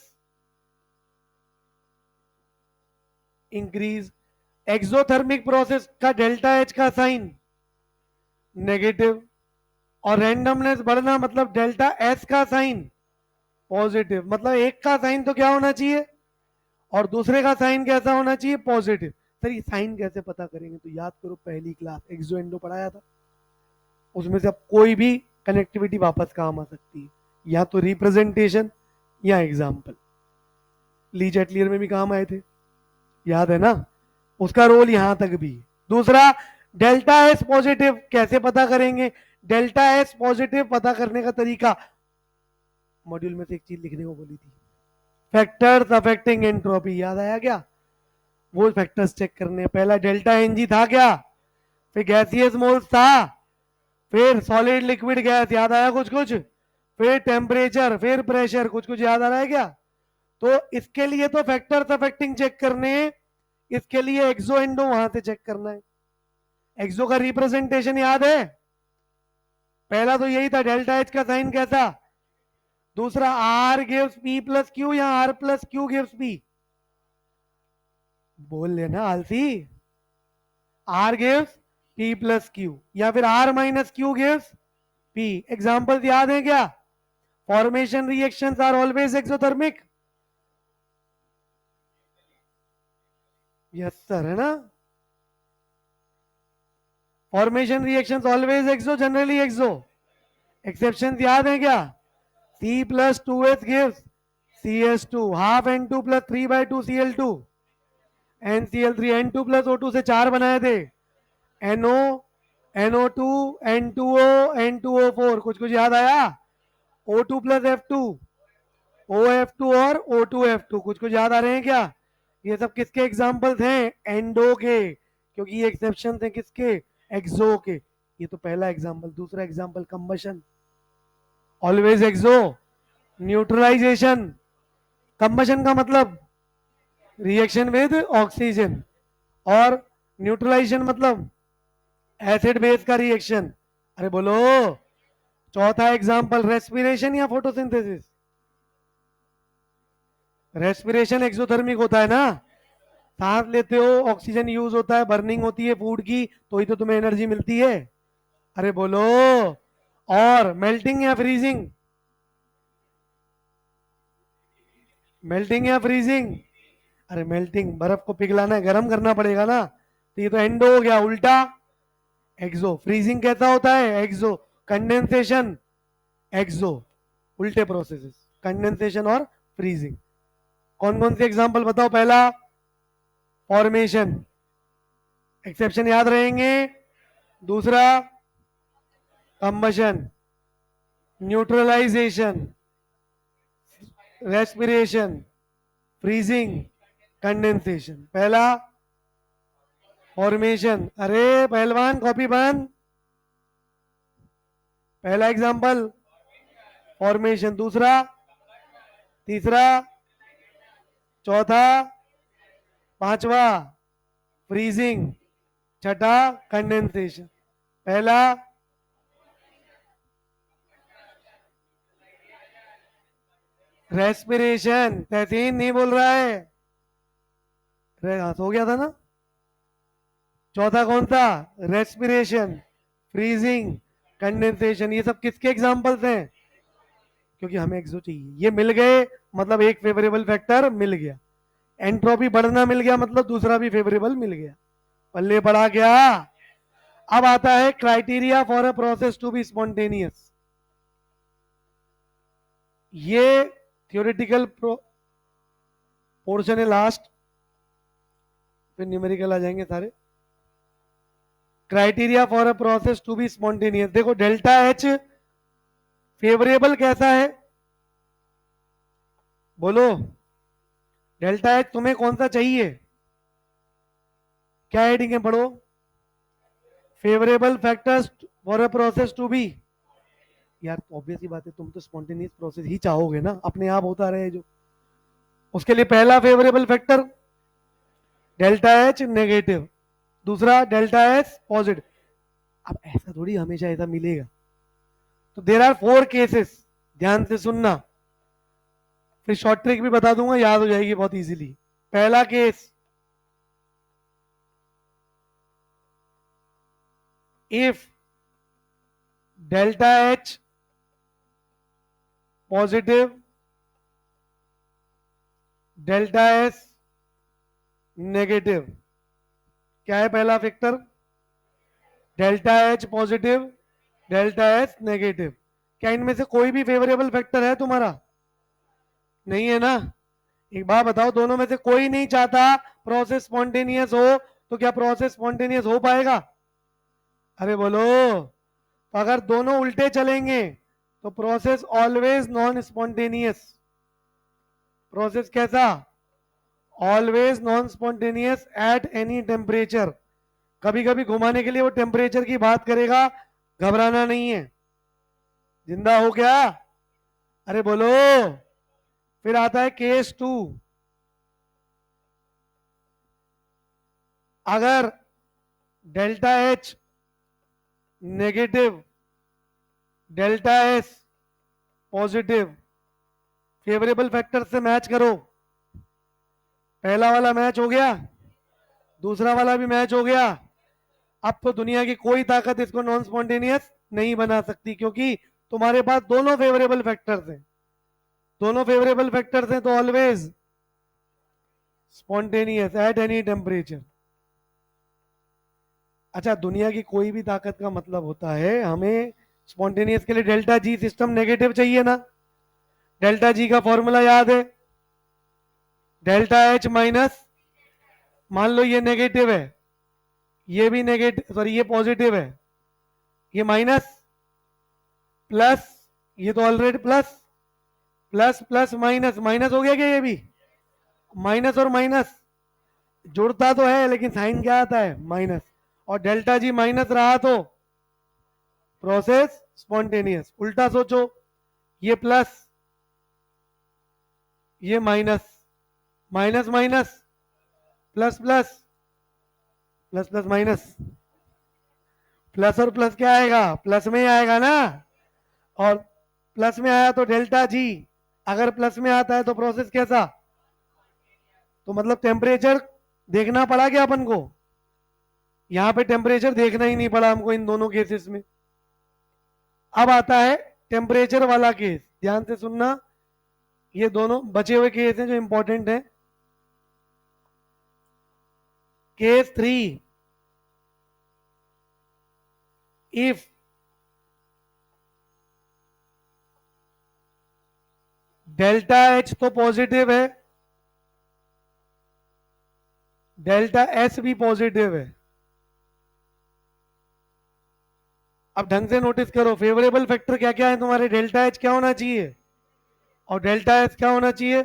इंक्रीज, एक्सोथर्मिक प्रोसेस का डेल्टा एच का साइन नेगेटिव, और रैंडमनेस बढ़ना मतलब डेल्टा एस का साइन पॉजिटिव। मतलब एक का साइन तो क्या होना चाहिए और दूसरे का साइन कैसा होना चाहिए, पॉजिटिव। सर ये साइन कैसे पता करेंगे? तो याद करो पहली क्लास एक्सो एंडो पढ़ाया था, उसमें से अब कोई भी कनेक्टिविटी वापस काम आ सकती है, या तो रिप्रेजेंटेशन या एग्जाम्पल लीजेट क्लियर में भी काम आए थे, याद है ना, उसका रोल यहां तक भी। दूसरा, डेल्टा एस पॉजिटिव कैसे पता करेंगे? डेल्टा एस पॉजिटिव पता करने का तरीका मॉड्यूल में से एक चीज लिखने को बोली थी, फैक्टर्स अफेक्टिंग एंट्रोपी, याद आया क्या? वो फैक्टर्स चेक करने। पहला डेल्टा एनजी था क्या, फिर गैसियस मोल्स था, फिर सॉलिड लिक्विड गैस, याद आया कुछ कुछ, फिर टेम्परेचर, फिर प्रेशर, कुछ कुछ याद आ रहा है क्या? तो इसके लिए तो फैक्टर्स अफेक्टिंग चेक करने, इसके लिए एक्सो एंडो वहां से चेक करना है। एक्सो का रिप्रेजेंटेशन याद है? पहला तो यही था, डेल्टा एच का साइन कैसा? दूसरा, R gives P plus Q या R plus Q gives P? बोल लेना आलसी, R gives P plus Q या फिर R minus Q gives P. Example याद है क्या? Formation reactions are always exothermic, yes sir, है ना? Formation reactions always exo, generally exo. Exception याद है क्या? C plus two H gives C S two, half N two plus three by two C L two, N C L three, N two plus O two से चार बनाए थे, NO, NO two, N two O, N two O four, कुछ कुछ याद आया? O two plus F two, O F two और ओ टू एफ टू, कुछ कुछ याद आ रहे हैं क्या? ये सब किसके एग्जाम्पल्स हैं? एंडो के, क्योंकि ये एक्सेप्शन थे किसके? एक्सो के। ये तो पहला एग्जाम्पल। दूसरा एग्जाम्पल, कंबशन, ऑलवेज एक्सो। न्यूट्रलाइजेशन, कंबशन का मतलब रिएक्शन विद ऑक्सीजन, और न्यूट्रलाइजेशन मतलब एसिड बेस का रिएक्शन। अरे बोलो। चौथा एग्जाम्पल, रेस्पिरेशन या फोटोसिंथेसिस? रेस्पिरेशन एक्सोथर्मिक होता है ना, सांस लेते हो, ऑक्सीजन यूज होता है, बर्निंग होती है फूड की, तो ही तो तुम्हें एनर्जी मिलती है। अरे बोलो। और मेल्टिंग या फ्रीजिंग? मेल्टिंग या फ्रीजिंग? अरे मेल्टिंग, बर्फ को पिघलाना है, गर्म करना पड़ेगा ना, तो ये तो एंडो हो गया, उल्टा एक्सो। फ्रीजिंग कैसा होता है? एक्सो। कंडेंसेशन एक्सो, उल्टे प्रोसेसेस, कंडेंसेशन और फ्रीजिंग। कौन कौन से एग्जांपल बताओ? पहला, फॉर्मेशन, एक्सेप्शन याद रहेंगे। दूसरा, combustion, neutralisation, respiration, freezing, condensation. पहला फॉर्मेशन, अरे पहलवान कॉपी बंद। पहला एग्जांपल फॉर्मेशन, दूसरा, तीसरा, चौथा, पांचवा फ्रीजिंग, छठा कंडेंसेशन। पहला रेस्पिरेशन, तहसीन नहीं बोल रहा है, हो गया था ना। चौथा कौन सा? Respiration, freezing, condensation. ये सब किसके एग्जांपल्स हैं? क्योंकि हमें एक्सो चाहिए, ये मिल गए मतलब एक फेवरेबल फैक्टर मिल गया, एंट्रोपी बढ़ना मिल गया मतलब दूसरा भी फेवरेबल मिल गया। पल्ले पड़ा क्या? अब आता है criteria for a process to be spontaneous. ये थियोरेटिकल पोर्शन है लास्ट, फिर न्यूमेरिकल आ जाएंगे सारे। Criteria for a process to be spontaneous, देखो डेल्टा एच फेवरेबल कैसा है? बोलो, डेल्टा एच तुम्हें कौन सा चाहिए? क्या हेडिंग है, पढ़ो। Favourable factors for a process to be. यार ऑब्वियस ही बात है, तुम तो स्पॉन्टेनियस प्रोसेस ही चाहोगे ना, अपने आप होता रहे जो। उसके लिए पहला favourable factor delta H negative, दूसरा डेल्टा एच पॉजिटिव। अब ऐसा थोड़ी हमेशा ऐसा मिलेगा, तो देर आर फोर केसेस, ध्यान से सुनना, फिर शॉर्ट ट्रिक भी बता दूंगा, याद हो जाएगी बहुत इजीली। पहला case, if delta H positive, delta S negative. क्या है पहला factor? Delta H positive, delta S negative. क्या इनमें से कोई भी फेवरेबल फैक्टर है तुम्हारा? नहीं है ना। एक बात बताओ, दोनों में से कोई नहीं चाहता प्रोसेस स्पॉन्टेनियस हो, तो क्या प्रोसेस स्पॉन्टेनियस हो पाएगा? अरे बोलो। तो अगर दोनों उल्टे चलेंगे तो process always non spontaneous. Process कैसा? Always non spontaneous at any temperature. कभी कभी घुमाने के लिए वो टेम्परेचर की बात करेगा, घबराना नहीं है। जिंदा हो क्या? अरे बोलो। फिर आता है केस 2। अगर delta H negative, delta S positive, favourable factor से मैच करो। पहला वाला मैच हो गया, दूसरा वाला भी मैच हो गया। अब तो दुनिया की कोई ताकत इसको नॉन स्पॉन्टेनियस नहीं बना सकती, क्योंकि तुम्हारे पास दोनों फेवरेबल फैक्टर्स हैं। दोनों फेवरेबल फैक्टर्स हैं तो always spontaneous at any temperature. अच्छा, दुनिया की कोई भी ताकत का मतलब होता है हमें स्पॉन्टेनियस के लिए डेल्टा जी सिस्टम नेगेटिव चाहिए ना। डेल्टा जी का फॉर्मूला याद है, डेल्टा एच माइनस, मान लो ये नेगेटिव है, ये भी नेगेटिव, सॉरी ये पॉजिटिव है, ये माइनस, प्लस, ये तो already plus, plus plus minus, minus हो गया क्या? ये भी माइनस और माइनस जुड़ता तो है लेकिन साइन क्या आता है? माइनस। और डेल्टा जी माइनस रहा तो प्रोसेस स्पॉन्टेनियस। उल्टा सोचो, ये प्लस, ये minus, minus minus plus plus, plus plus minus, plus और प्लस क्या आएगा? प्लस में ही आएगा ना। और प्लस में आया तो डेल्टा जी, अगर प्लस में आता है तो प्रोसेस कैसा? तो मतलब टेम्परेचर देखना पड़ा क्या अपन को? यहां पे टेम्परेचर देखना ही नहीं पड़ा हमको इन दोनों केसेस में। अब आता है टेम्परेचर वाला केस, ध्यान से सुनना। ये दोनों बचे हुए केस हैं जो इंपॉर्टेंट है। केस 3, इफ डेल्टा एच तो पॉजिटिव है, डेल्टा एस भी पॉजिटिव है। अब ढंग से नोटिस करो, फेवरेबल फैक्टर क्या क्या है तुम्हारे? डेल्टा एच क्या होना चाहिए और डेल्टा एस क्या होना चाहिए?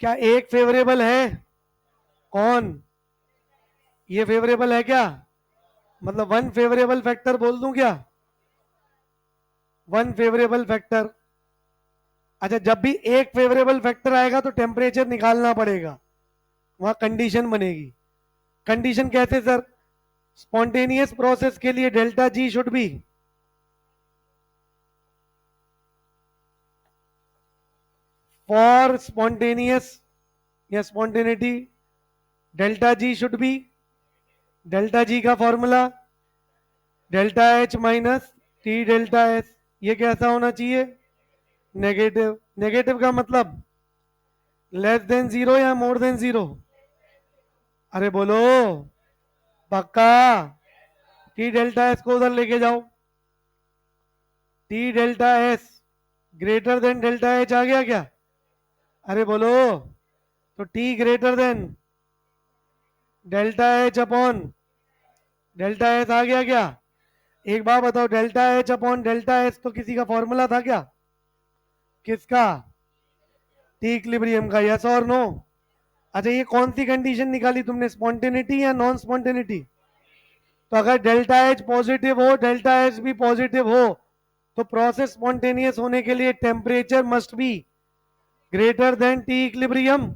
क्या एक फेवरेबल है? कौन? ये फेवरेबल है क्या? मतलब वन फेवरेबल फैक्टर बोल दूं क्या? One favourable factor. अच्छा, जब भी एक फेवरेबल फैक्टर आएगा तो टेम्परेचर निकालना पड़ेगा, वहां कंडीशन बनेगी। कंडीशन कैसे सर? स्पॉन्टेनियस प्रोसेस के लिए delta G should be, for spontaneous या spontaneity delta G should be, delta G का formula delta H minus T delta S. ये कैसा होना चाहिए? नेगेटिव। नेगेटिव का मतलब लेस देन जीरो या मोर देन जीरो? अरे बोलो पक्का। टी डेल्टा एस को उधर लेके जाओ, T delta S greater than delta H आ गया क्या? अरे बोलो। तो T greater than delta H upon delta S आ गया क्या? एक बात बताओ, delta H upon delta S तो किसी का फॉर्मूला था क्या? किसका? टी इक्विलिब्रियम का। यस और नो? अच्छा, ये कौन सी कंडीशन निकाली तुमने, स्पॉन्टेनिटी या नॉन स्पॉन्टेनिटी? तो अगर डेल्टा एच पॉजिटिव हो, डेल्टा एस भी पॉजिटिव हो, तो प्रोसेस स्पॉन्टेनियस होने के लिए temperature must be greater than T equilibrium.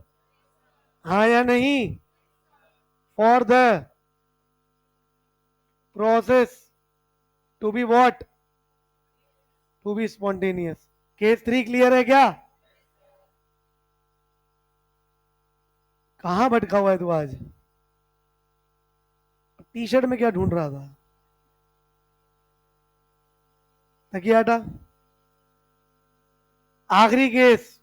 हाँ या नहीं? For the process to be what? To be spontaneous. Case 3 clear है क्या? कहां भटका हुआ है तू आज? टी शर्ट में क्या ढूंढ रहा था? तकिया हटा। आखिरी केस,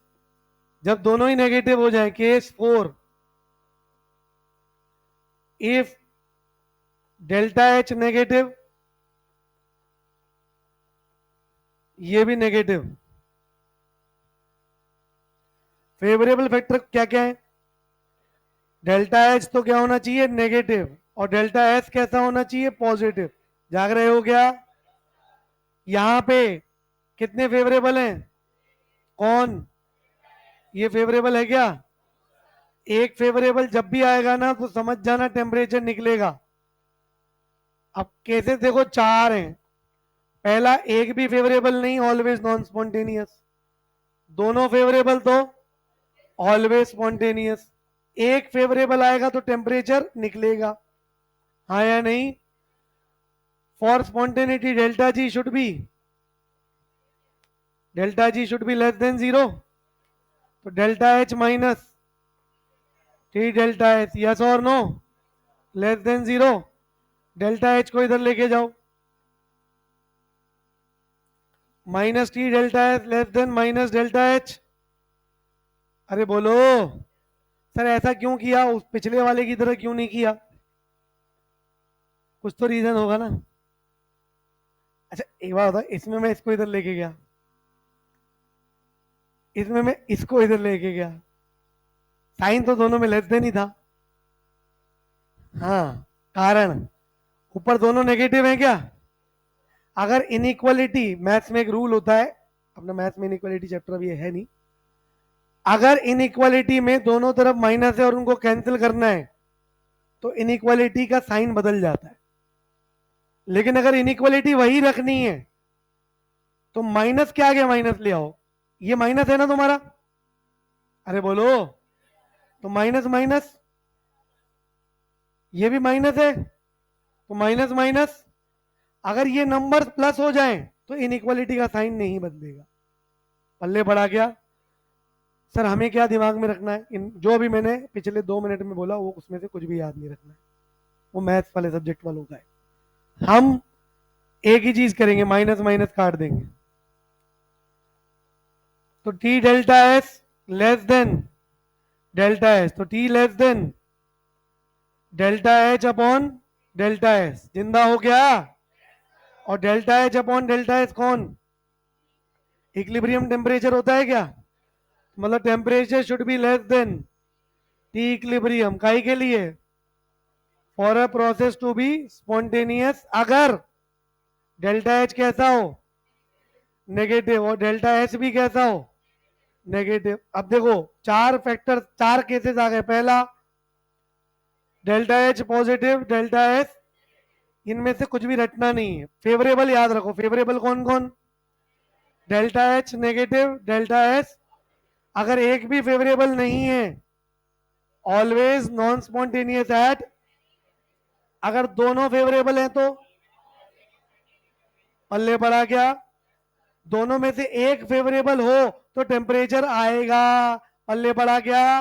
जब दोनों ही नेगेटिव हो जाए, case 4, if delta H negative, ये भी नेगेटिव, फेवरेबल फैक्टर क्या क्या है? डेल्टा एच तो क्या होना चाहिए? नेगेटिव। और डेल्टा एस कैसा होना चाहिए? पॉजिटिव। जाग रहे हो क्या? यहां पे कितने फेवरेबल हैं? कौन? ये फेवरेबल है क्या? एक फेवरेबल जब भी आएगा ना तो समझ जाना टेम्परेचर निकलेगा। अब केसेस देखो, चार हैं। पहला, एक भी फेवरेबल नहीं, ऑलवेज नॉन स्पॉन्टेनियस। दोनों फेवरेबल तो ऑलवेज स्पॉन्टेनियस। एक फेवरेबल आएगा तो टेम्परेचर निकलेगा, हाँ या नहीं? For spontaneity delta G should be less than zero. तो delta H minus T delta H, yes और no? Less than zero. Delta H को इधर लेके जाओ, minus T delta H less than minus delta H. अरे बोलो सर, ऐसा क्यों किया? उस पिछले वाले की तरह क्यों नहीं किया? कुछ तो रीजन होगा ना। अच्छा एक बात बता, इसमें मैं इसको इधर लेके गया, इसमें मैं इसको इधर लेके गया, साइन तो दोनों में लेस देन ही था। हाँ, कारण ऊपर दोनों नेगेटिव है क्या? अगर इनइक्वालिटी, मैथ्स में एक रूल होता है, अपना मैथ्स में इनइक्वालिटी चैप्टर अभी है नहीं, अगर इनइक्वालिटी में दोनों तरफ माइनस है और उनको कैंसिल करना है तो इनइक्वालिटी का साइन बदल जाता है। लेकिन अगर इनइक्वालिटी वही रखनी है तो माइनस के आगे माइनस ले आओ। ये माइनस है ना तुम्हारा? अरे बोलो, तो माइनस माइनस, ये भी माइनस है, तो माइनस माइनस। अगर ये नंबर प्लस हो जाए तो इनइक्वालिटी का साइन नहीं बदलेगा। पल्ले बढ़ा गया। सर हमें क्या दिमाग में रखना है? इन जो भी मैंने पिछले 2 मिनट में बोला वो उसमें से कुछ भी याद नहीं रखना है, वो मैथ्स वाले सब्जेक्ट वालों का है। हम एक ही चीज करेंगे, माइनस माइनस काट देंगे। तो T delta S less than delta S, तो T less than delta H upon delta S, जिंदा हो गया। और delta H upon delta S कौन? इक्विलिब्रियम टेम्परेचर होता है क्या? मतलब temperature should be less than T equilibrium, काई के लिए? For a process to be spontaneous, अगर डेल्टा एच कैसा हो? नेगेटिव। और डेल्टा एच भी कैसा हो? नेगेटिव। अब देखो, चार फैक्टर, चार केसेस आ गए। पहला, delta H positive, delta H, इनमें से कुछ भी रटना नहीं है, फेवरेबल याद रखो। फेवरेबल कौन कौन? Delta H negative, delta H. अगर एक भी फेवरेबल नहीं है, ऑलवेज नॉन स्पॉन्टेनियस एट। अगर दोनों फेवरेबल हैं तो पल्ले पड़ा क्या? दोनों में से एक फेवरेबल हो तो टेम्परेचर आएगा, पल्ले पड़ा क्या?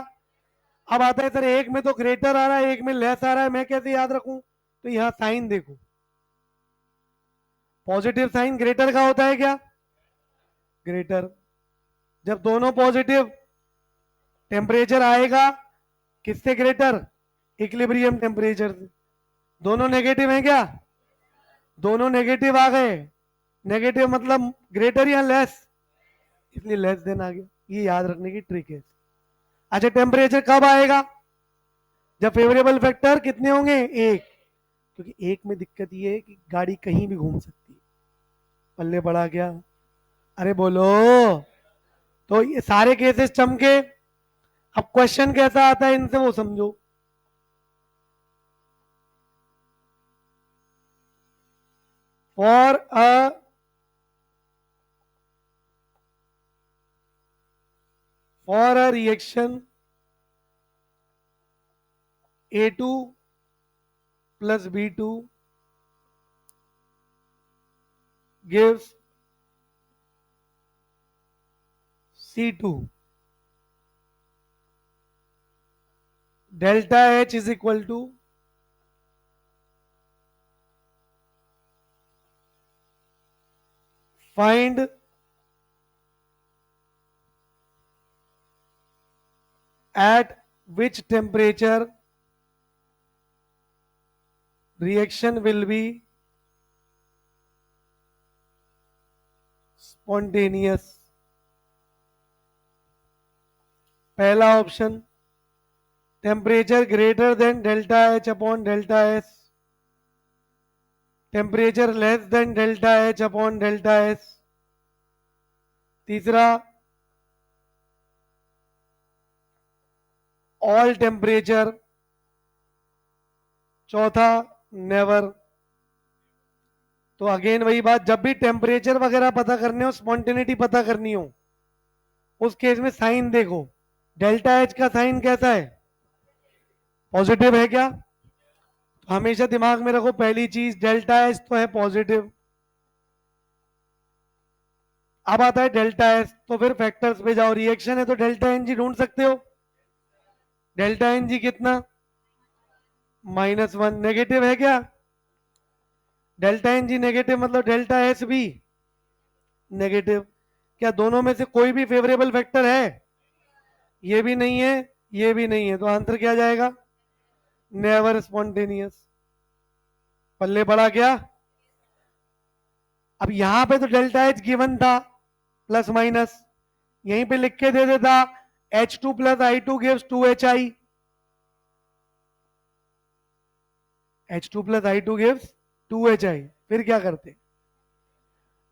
अब आता है सर एक में तो ग्रेटर आ रहा है, एक में लेस आ रहा है, मैं कैसे याद रखूं? तो यहां साइन देखो, पॉजिटिव साइन ग्रेटर का होता है क्या? ग्रेटर। जब दोनों पॉजिटिव, टेम्परेचर आएगा किससे ग्रेटर? इक्विलिब्रियम टेम्परेचर से। दोनों नेगेटिव हैं क्या? दोनों नेगेटिव आ गए, नेगेटिव मतलब ग्रेटर या लेस, इसलिए लेस देन आ गया। ये याद रखने की ट्रिक है। अच्छा टेम्परेचर कब आएगा? जब फेवरेबल फैक्टर कितने होंगे? एक। क्योंकि एक में दिक्कत ये है कि गाड़ी कहीं भी घूम सकती है। पल्ले पड़ा क्या? अरे बोलो। तो ये सारे केसेस चमके। अब क्वेश्चन कैसा आता है इनसे वो समझो। For a reaction A2 plus B2 gives C2, delta H is equal to find at which temperature reaction will be spontaneous. पहला option, temperature greater than delta H upon delta S, temperature less than delta H upon delta S. तीसरा, ऑल टेम्परेचर। चौथा, नेवर। तो अगेन वही बात, जब भी टेम्परेचर वगैरह पता करने हो, स्पॉन्टेनिटी पता करनी हो, उस केस में साइन देखो। डेल्टा एच का साइन कैसा है? पॉजिटिव है क्या? तो हमेशा दिमाग में रखो पहली चीज, डेल्टा एच तो है पॉजिटिव। अब आता है डेल्टा एस, तो फिर फैक्टर्स पे जाओ, रिएक्शन है तो डेल्टा एन जी ढूंढ सकते हो। डेल्टा एन जी कितना? -1। नेगेटिव है क्या? डेल्टा एन जी नेगेटिव मतलब डेल्टा एस भी नेगेटिव। क्या दोनों में से कोई भी फेवरेबल फैक्टर है? ये भी नहीं है, ये भी नहीं है, तो आंसर क्या जाएगा? Never spontaneous. पल्ले पड़ा क्या? अब यहां पे तो डेल्टा एच गिवन था, प्लस माइनस, यहीं पे लिख के दे देता H2 plus I2 gives 2HI। H2 plus I2 gives 2HI। फिर क्या करते?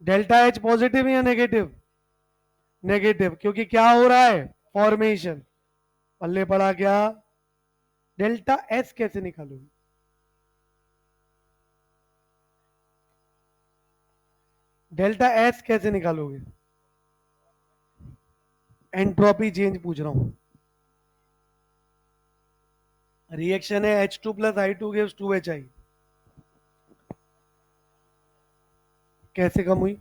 डेल्टा एच पॉजिटिव या नेगेटिव? नेगेटिव, क्योंकि क्या हो रहा है? फॉर्मेशन। पल्ले पड़ा क्या? डेल्टा एस कैसे निकालोगे? डेल्टा एस कैसे निकालोगे? एंट्रोपी चेंज पूछ रहा हूं। रिएक्शन है H2 plus I2 gives 2HI, कैसे कम हुई?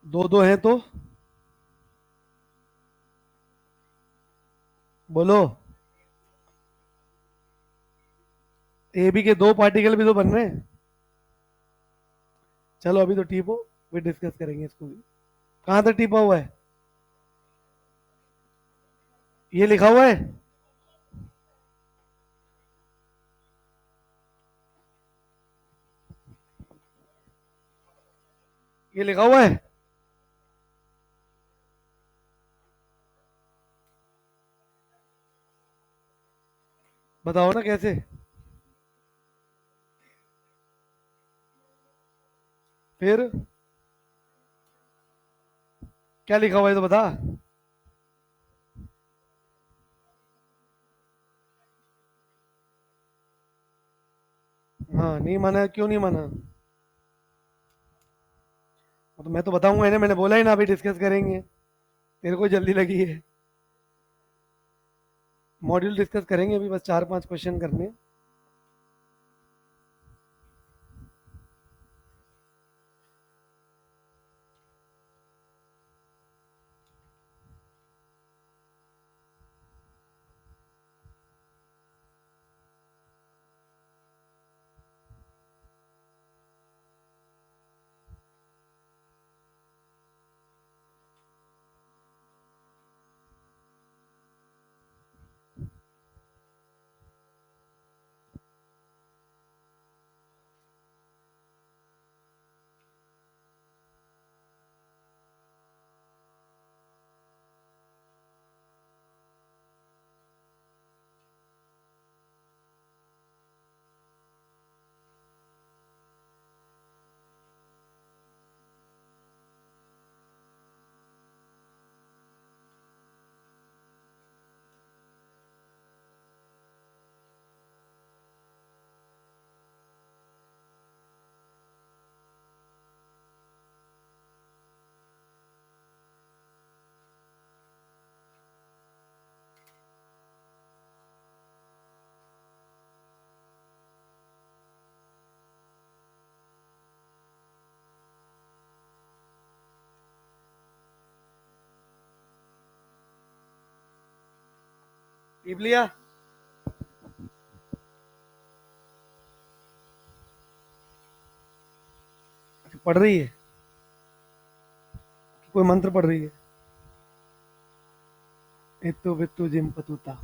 दो दो हैं तो बोलो। ए बी के दो पार्टिकल भी तो बन रहे हैं। चलो अभी तो टीपो, फिर डिस्कस करेंगे इसको भी। कहां तक टीपा हुआ है? ये लिखा हुआ है? ये लिखा हुआ है? बताओ ना कैसे। फिर क्या लिखा हुआ है तो बता। हाँ, नहीं माना, क्यों नहीं माना? तो मैं तो बताऊंगा इन्हें, मैंने बोला ही ना अभी डिस्कस करेंगे। तेरे को जल्दी लगी है। मॉड्यूल डिस्कस करेंगे, अभी बस 4-5 क्वेश्चन करने हैं। टीप लिया? पढ़ रही है? कोई मंत्र पढ़ रही है? इतु वित्तु जिम पतुता।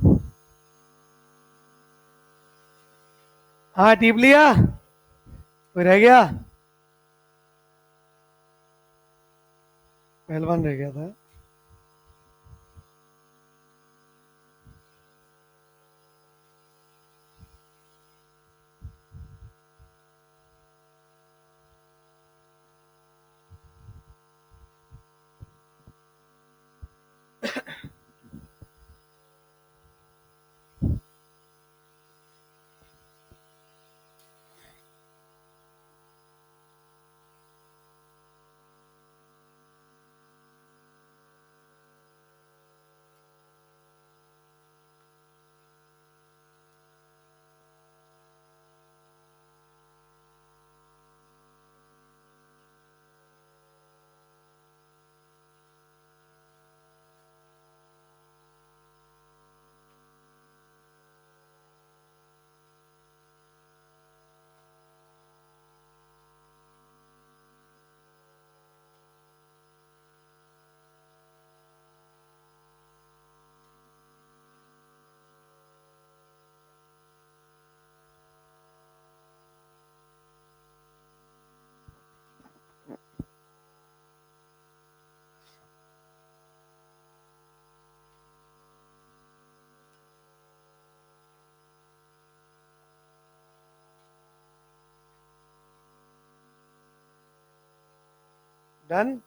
हाँ, टीप लिया? कोई रह गया? पहलवान रह गया था. Done.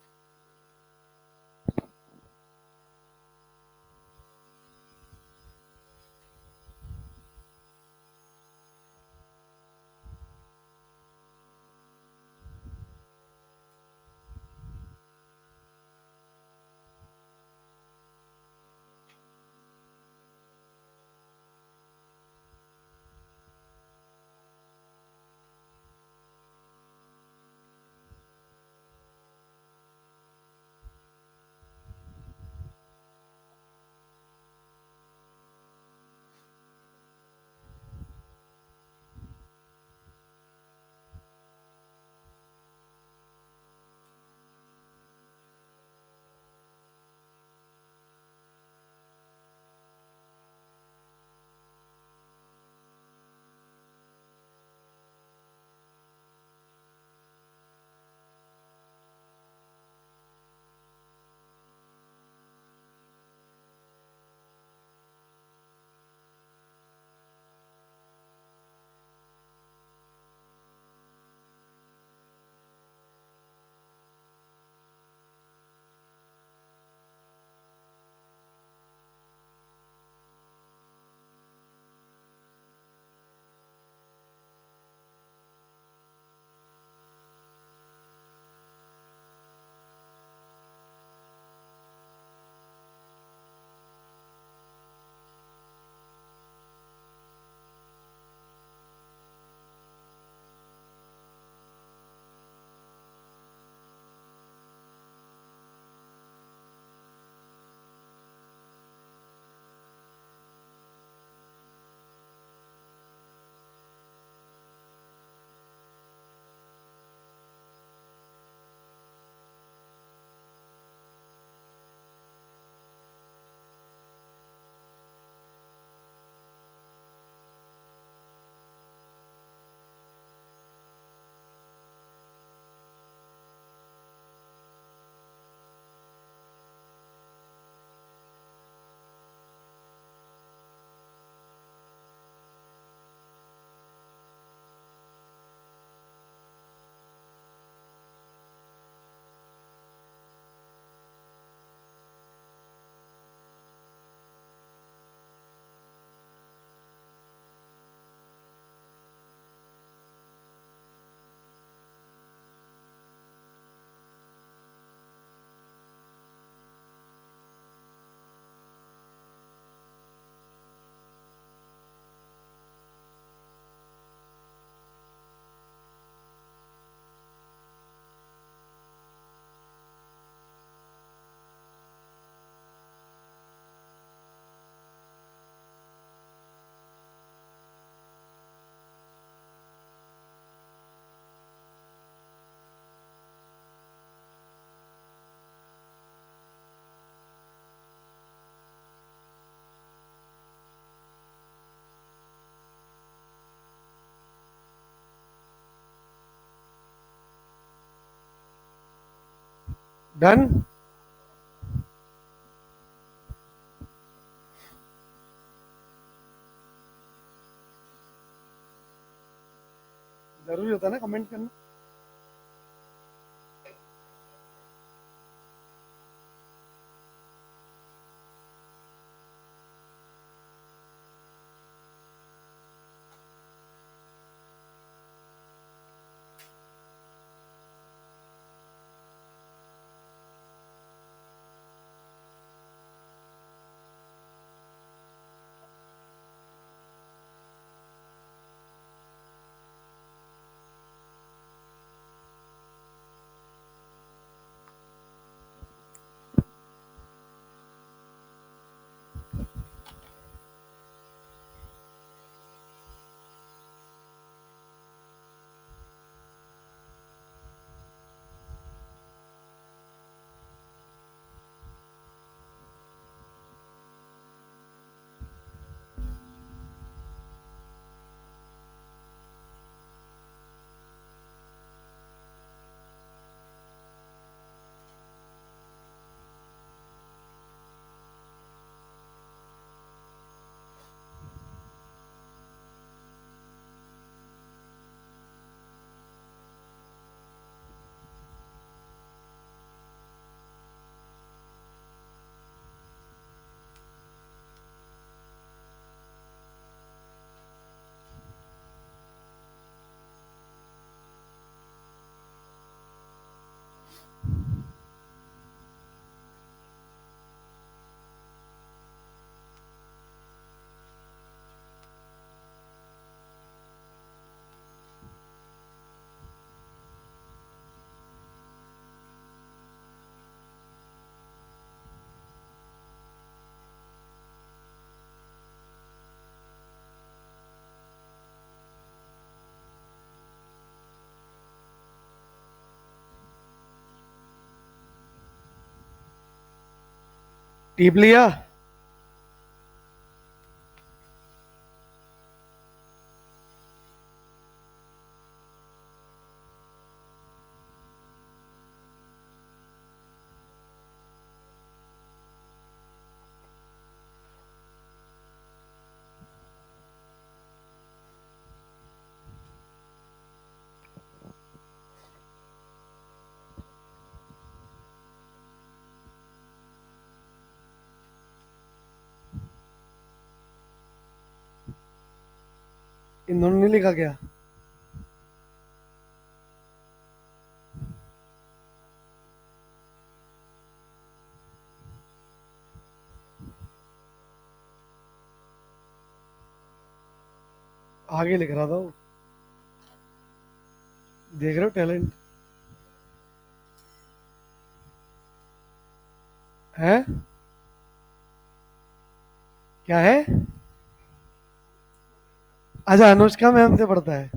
Done. टीप लिया? इन दोनों ने लिखा क्या? आगे लिख रहा था वो। देख रहे हो टैलेंट है? क्या है? अच्छा, अनुष्का मैम से पढ़ता है।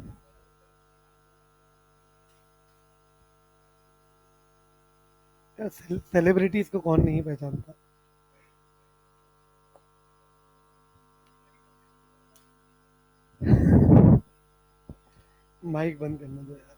सेलिब्रिटीज को कौन नहीं पहचानता। माइक बंद करना दो यार।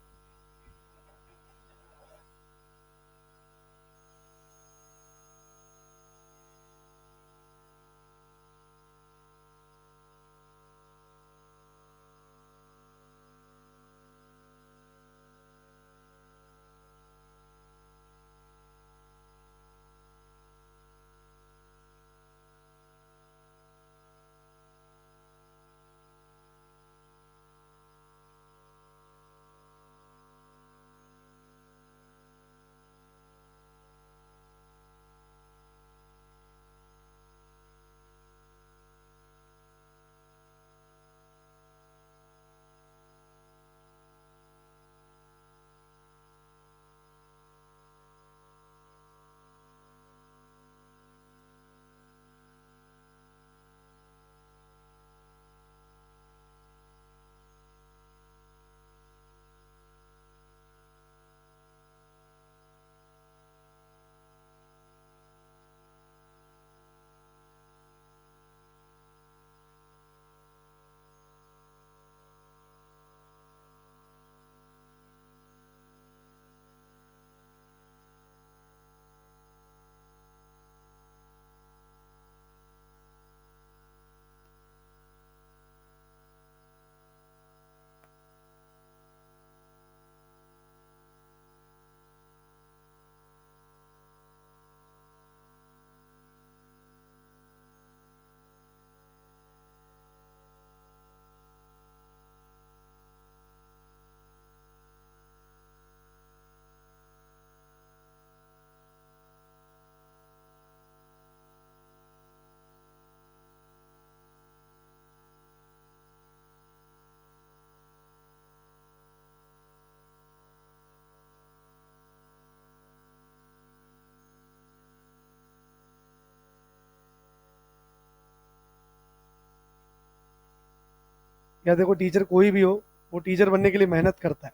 या देखो, टीचर कोई भी हो, वो टीचर बनने के लिए मेहनत करता है,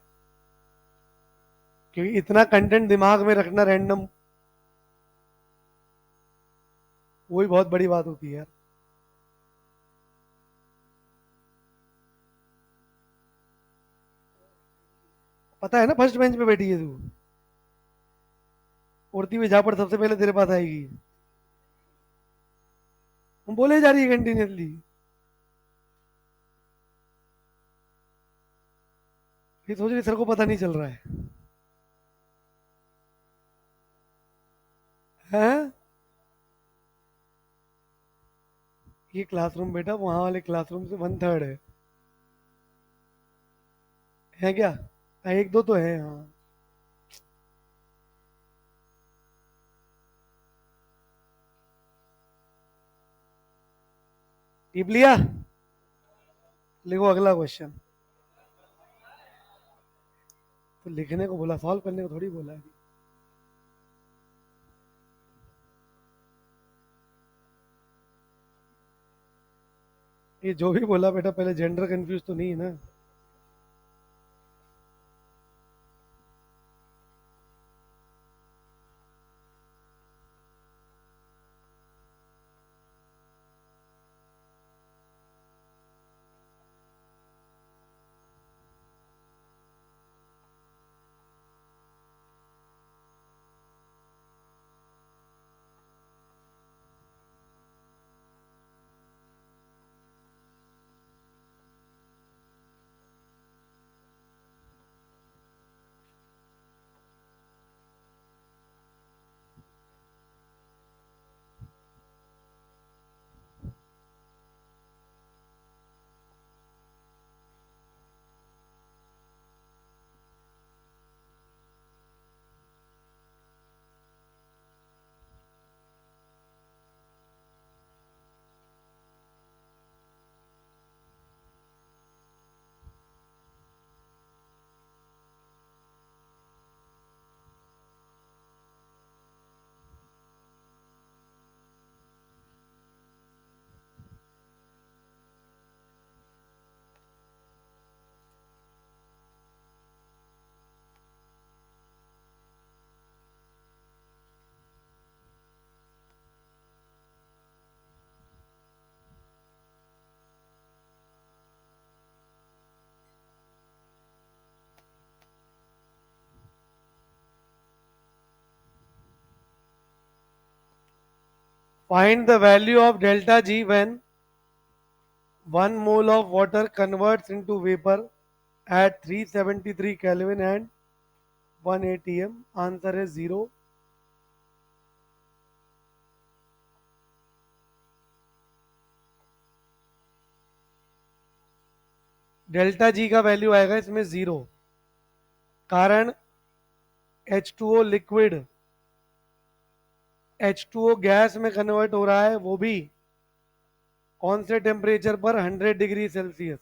क्योंकि इतना कंटेंट दिमाग में रखना रैंडम, वही बहुत बड़ी बात होती है यार। पता है ना, फर्स्ट बेंच पे बैठी है तू, उड़ती हुई झापड़ सबसे पहले तेरे पास आएगी। हम बोले जा रही है कंटिन्यूसली। ये सोच रही सर को पता नहीं चल रहा है। हैं? ये क्लासरूम बेटा वहां वाले क्लासरूम से 1/3 है क्या? हाँ, एक दो तो है हाँ। टिप लिया? लिखो अगला क्वेश्चन। तो लिखने को बोला, सॉल्व करने को थोड़ी बोला है। ये जो भी बोला बेटा, पहले जेंडर कंफ्यूज तो नहीं है ना? Find the value of delta G when 1 mole of water converts into vapor at 373 Kelvin and 1 atm. Answer is 0. Delta G का वैल्यू आएगा इसमें 0, कारण H2O लिक्विड H2O गैस में कन्वर्ट हो रहा है, वो भी कौन से टेम्परेचर पर? 100 डिग्री सेल्सियस।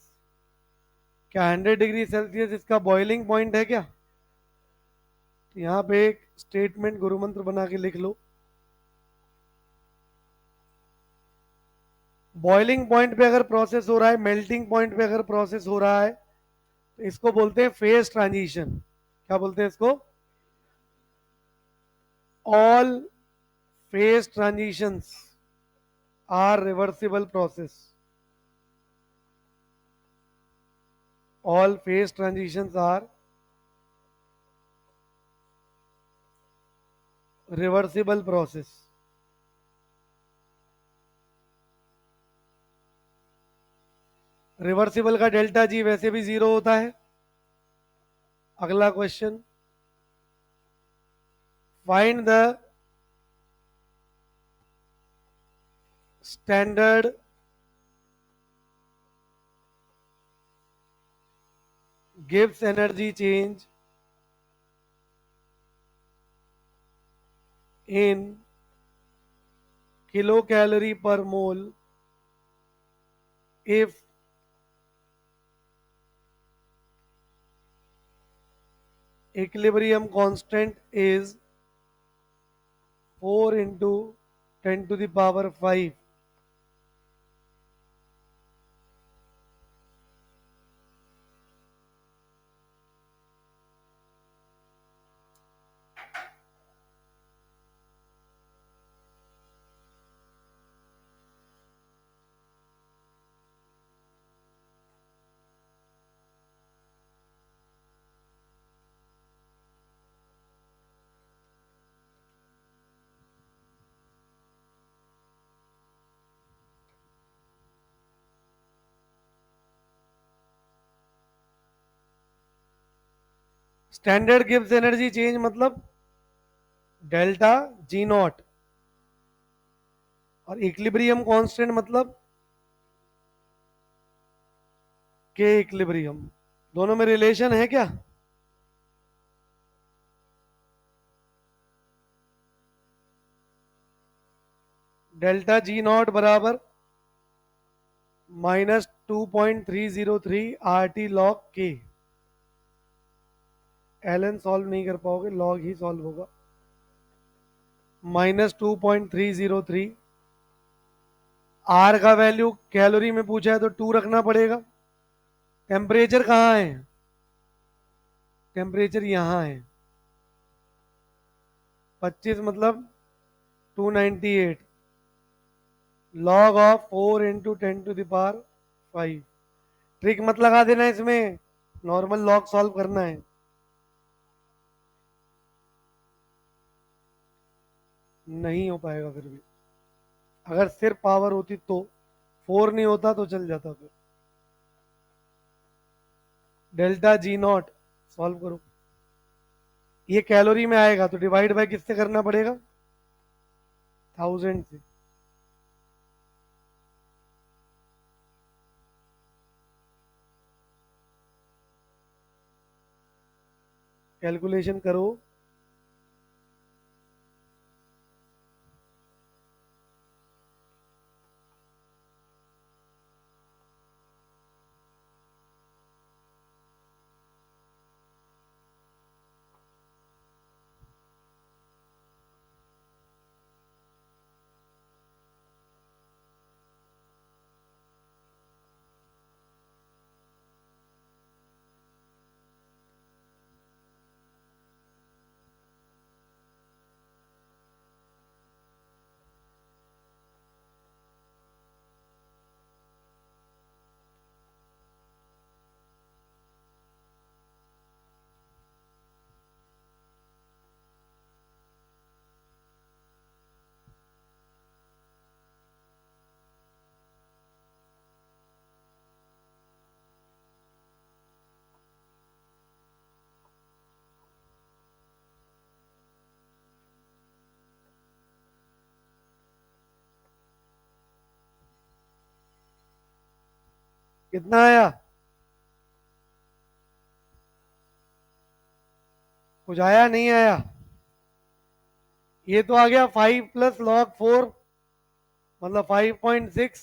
क्या 100 डिग्री सेल्सियस इसका बॉइलिंग पॉइंट है क्या? तो यहाँ पे एक स्टेटमेंट गुरु मंत्र बना के लिख लो। बॉइलिंग पॉइंट पे अगर प्रोसेस हो रहा है, मेल्टिंग पॉइंट पे अगर प्रोसेस हो रहा है, तो इसको बोलते हैं फेज ट्रांजिशन। क्या बोलते हैं इसको? All phase transitions are reversible process. All phase transitions are reversible process. Reversible का डेल्टा जी वैसे भी 0 होता है। अगला question, find the standard Gibbs energy change in kilo calorie per mole if equilibrium constant is 4 into 10 to the power 5. Standard Gibbs energy change मतलब डेल्टा जी नॉट, और इक्विलिब्रियम कांस्टेंट मतलब के इक्विलिब्रियम। दोनों में रिलेशन है क्या? डेल्टा जी नॉट बराबर -2.303 आर टी लॉग के। एलन सॉल्व नहीं कर पाओगे, लॉग ही सॉल्व होगा। -2.303, आर का वैल्यू कैलोरी में पूछा है तो 2 रखना पड़ेगा। टेम्परेचर कहाँ है? टेम्परेचर यहाँ है। 25 मतलब 298, लॉग ऑफ 4 इंटू 10⁵ ट्रिक मत लगा देना इसमें, नॉर्मल लॉग सॉल्व करना है। नहीं हो पाएगा फिर भी, अगर सिर्फ पावर होती तो। 4 नहीं होता तो चल जाता फिर। डेल्टा जी नॉट सॉल्व करो, ये कैलोरी में आएगा तो डिवाइड बाय किससे करना पड़ेगा? 1000 से। कैलकुलेशन करो। कितना आया? कुछ आया नहीं आया? ये तो आ गया 5 प्लस लॉग 4 मतलब 5.6।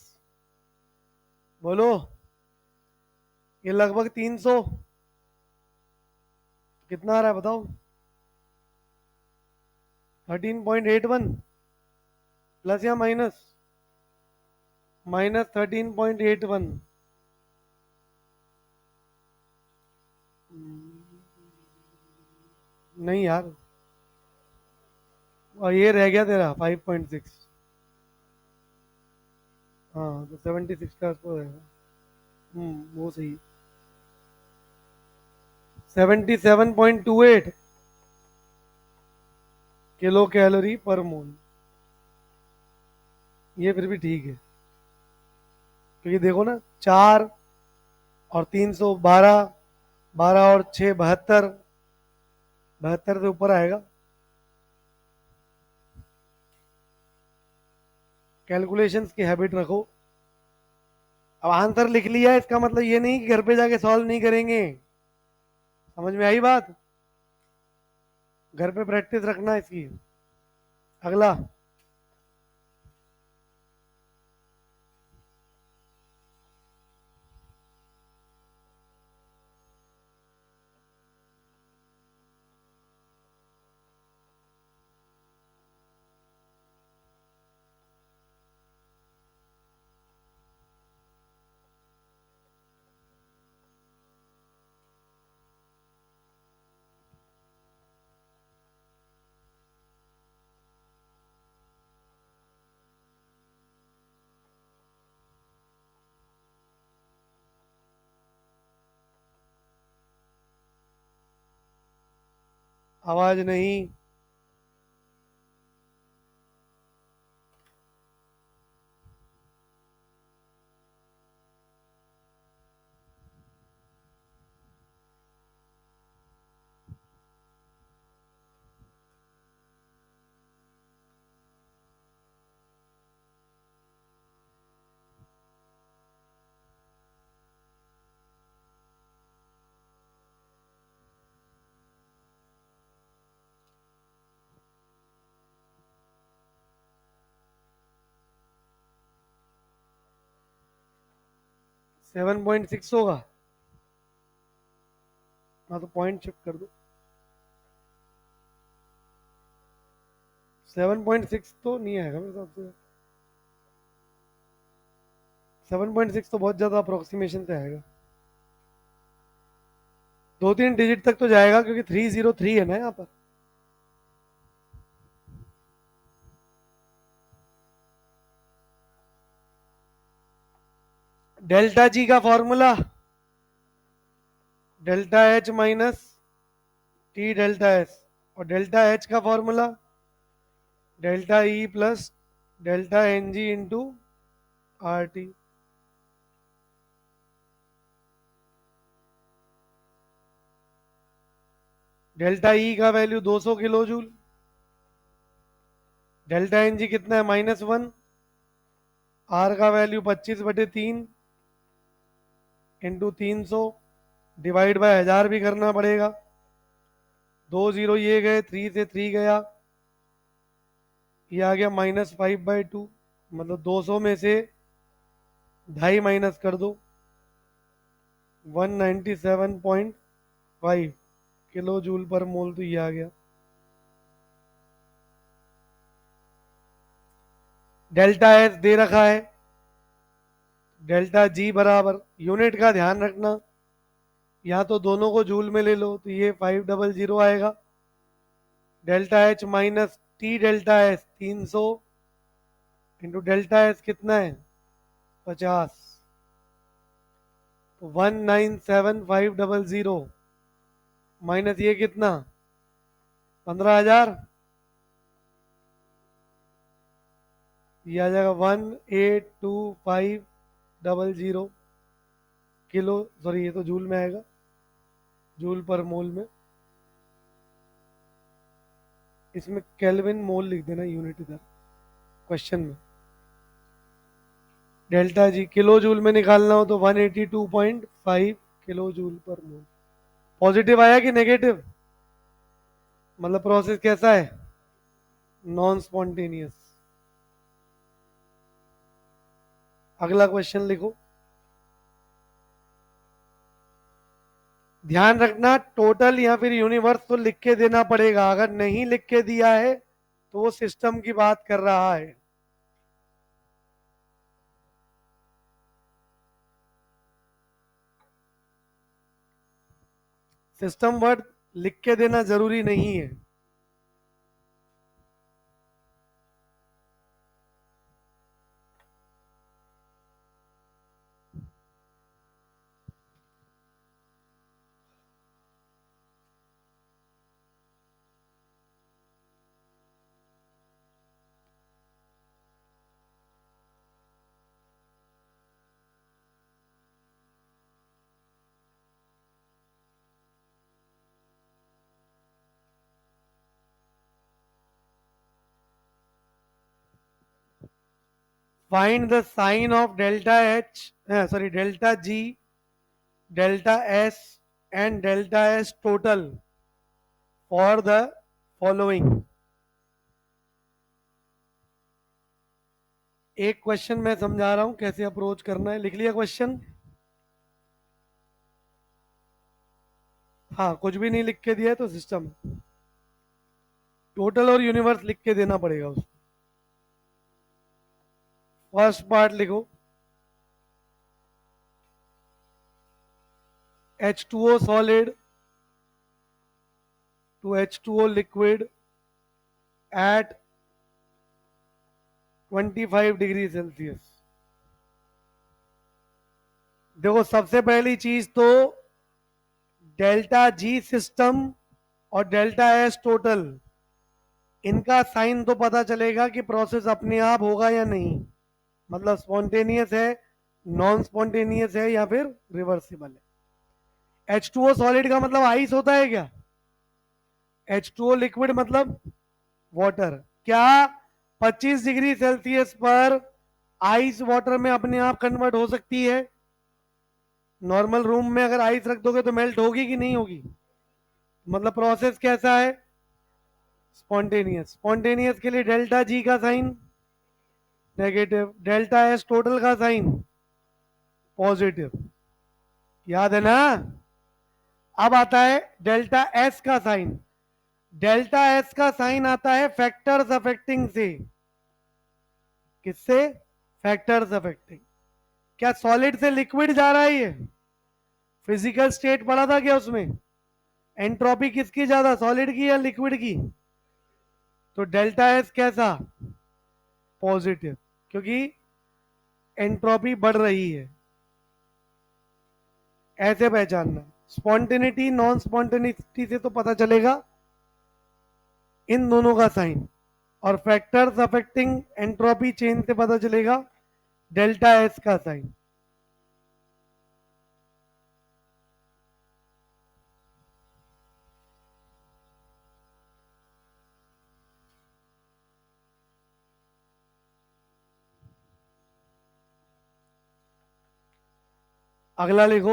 बोलो। ये लगभग 300। कितना आ रहा है बताओ? 13.81 प्लस या माइनस? माइनस 13.81। नहीं यार, और ये रह गया तेरा 5.6। हाँ तो 76 का आसपास रहेगा। वो सही। 77.28 किलो कैलोरी पर मोल। ये फिर भी ठीक है, क्योंकि देखो ना, 4 और 312, 12 और 6 72, 72 से ऊपर आएगा। कैलकुलेशंस की हैबिट रखो। अब आंसर लिख लिया, इसका मतलब ये नहीं कि घर पे जाके सॉल्व नहीं करेंगे। समझ में आई बात? घर पे प्रैक्टिस रखना इसकी। अगला। आवाज नहीं। 7.6 होगा। हाँ तो पॉइंट शिफ्ट कर दो। 7.6 तो नहीं आएगा मेरे हिसाब से। 7.6 तो बहुत ज्यादा अप्रोक्सीमेशन से आएगा। 2-3 डिजिट तक तो जाएगा, क्योंकि 303 है ना यहाँ पर। डेल्टा जी का formula delta H minus T delta S, और डेल्टा एच का formula delta E plus delta N G into R T. Delta E का value 200 kilo joule. Delta N G कितना है? -1। आर का वैल्यू 25/3 इंटू 300 डिवाइड बाय 1000 भी करना पड़ेगा। 2 जीरो ये गए, 3 से 3 गया, ये आ गया -5/2। मतलब 200 में से 2.5 माइनस कर दो, 197.5 किलो जूल पर मोल, तो ये आ गया। डेल्टा एस दे रखा है, डेल्टा जी बराबर, यूनिट का ध्यान रखना, या तो दोनों को जूल में ले लो, तो ये 500 आएगा। Delta H minus T delta S 300 into delta S कितना है? 50। तो 197,500 माइनस ये कितना? 15,000। ये आ जाएगा 182500 किलो, सॉरी ये तो जूल में आएगा, जूल पर मोल में। इसमें केल्विन मोल लिख देना यूनिट इधर क्वेश्चन में। डेल्टा जी किलो जूल में निकालना हो तो 182.5 किलो जूल पर मोल। पॉजिटिव आया कि नेगेटिव? मतलब प्रोसेस कैसा है? Non spontaneous. अगला क्वेश्चन लिखो। ध्यान रखना टोटल या फिर यूनिवर्स तो लिख के देना पड़ेगा, अगर नहीं लिख के दिया है तो वो सिस्टम की बात कर रहा है। सिस्टम वर्ड लिख के देना जरूरी नहीं है। Find the sign of delta H, sorry delta G, delta S and delta S total for the following. एक क्वेश्चन मैं समझा रहा हूं कैसे अप्रोच करना है। लिख लिया क्वेश्चन? हाँ, कुछ भी नहीं लिख के दिया है तो सिस्टम टोटल और यूनिवर्स लिख के देना पड़ेगा उसको। फर्स्ट पार्ट लिखो, H2O solid to H2O liquid at 25 degree Celsius. देखो सबसे पहली चीज तो डेल्टा जी सिस्टम और डेल्टा एस टोटल, इनका साइन तो पता चलेगा कि प्रोसेस अपने आप होगा या नहीं, मतलब स्पॉन्टेनियस है, नॉन स्पॉन्टेनियस है या फिर रिवर्सिबल है। H2O सॉलिड का मतलब आइस होता है क्या? H2O लिक्विड मतलब वाटर। क्या 25 डिग्री सेल्सियस पर आइस वाटर में अपने आप कन्वर्ट हो सकती है? नॉर्मल रूम में अगर आइस रख दोगे तो मेल्ट होगी कि नहीं होगी? मतलब प्रोसेस कैसा है? स्पॉन्टेनियस। स्पॉन्टेनियस के लिए डेल्टा जी का sign negative, delta S total का साइन पॉजिटिव। याद है ना? अब आता है डेल्टा एस का साइन। डेल्टा एस का साइन आता है फैक्टर्स अफेक्टिंग से। किससे? Factors affecting. क्या सॉलिड से लिक्विड जा रहा है ये? फिजिकल स्टेट पढ़ा था क्या उसमें? एंट्रोपी किसकी ज्यादा, सॉलिड की या लिक्विड की? तो डेल्टा एस कैसा? पॉजिटिव, क्योंकि एंट्रोपी बढ़ रही है। ऐसे पहचानना। स्पॉन्टेनिटी नॉन स्पॉन्टेनिटी से तो पता चलेगा इन दोनों का साइन, और फैक्टर्स अफेक्टिंग एंट्रोपी चेंज से पता चलेगा डेल्टा एस का साइन। अगला लिखो,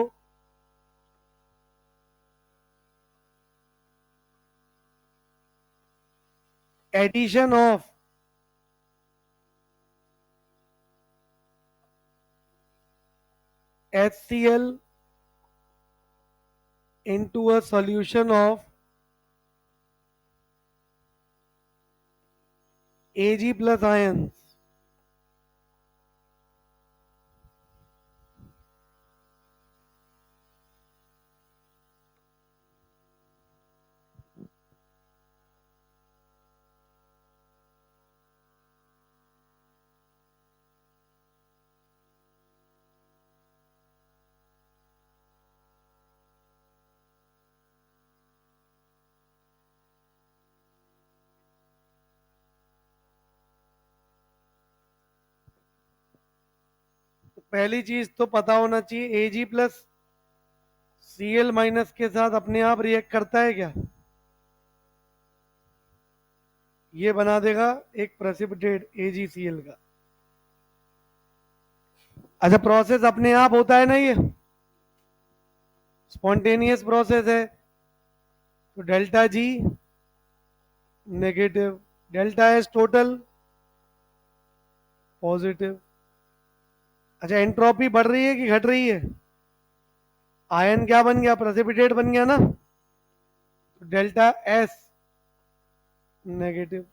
addition of HCl into a solution of Ag plus ions तो पहली चीज तो पता होना चाहिए Ag प्लस Cl माइनस के साथ अपने आप रिएक्ट करता है क्या? ये बना देगा एक प्रेसिपिटेट AgCl का। अच्छा, प्रोसेस अपने आप होता है ना, ये स्पॉन्टेनियस प्रोसेस है, तो delta G negative, delta S total positive. अच्छा, एंट्रोपी बढ़ रही है कि घट रही है? आयन क्या बन गया? प्रेसिपिटेट बन गया ना, तो delta S negative.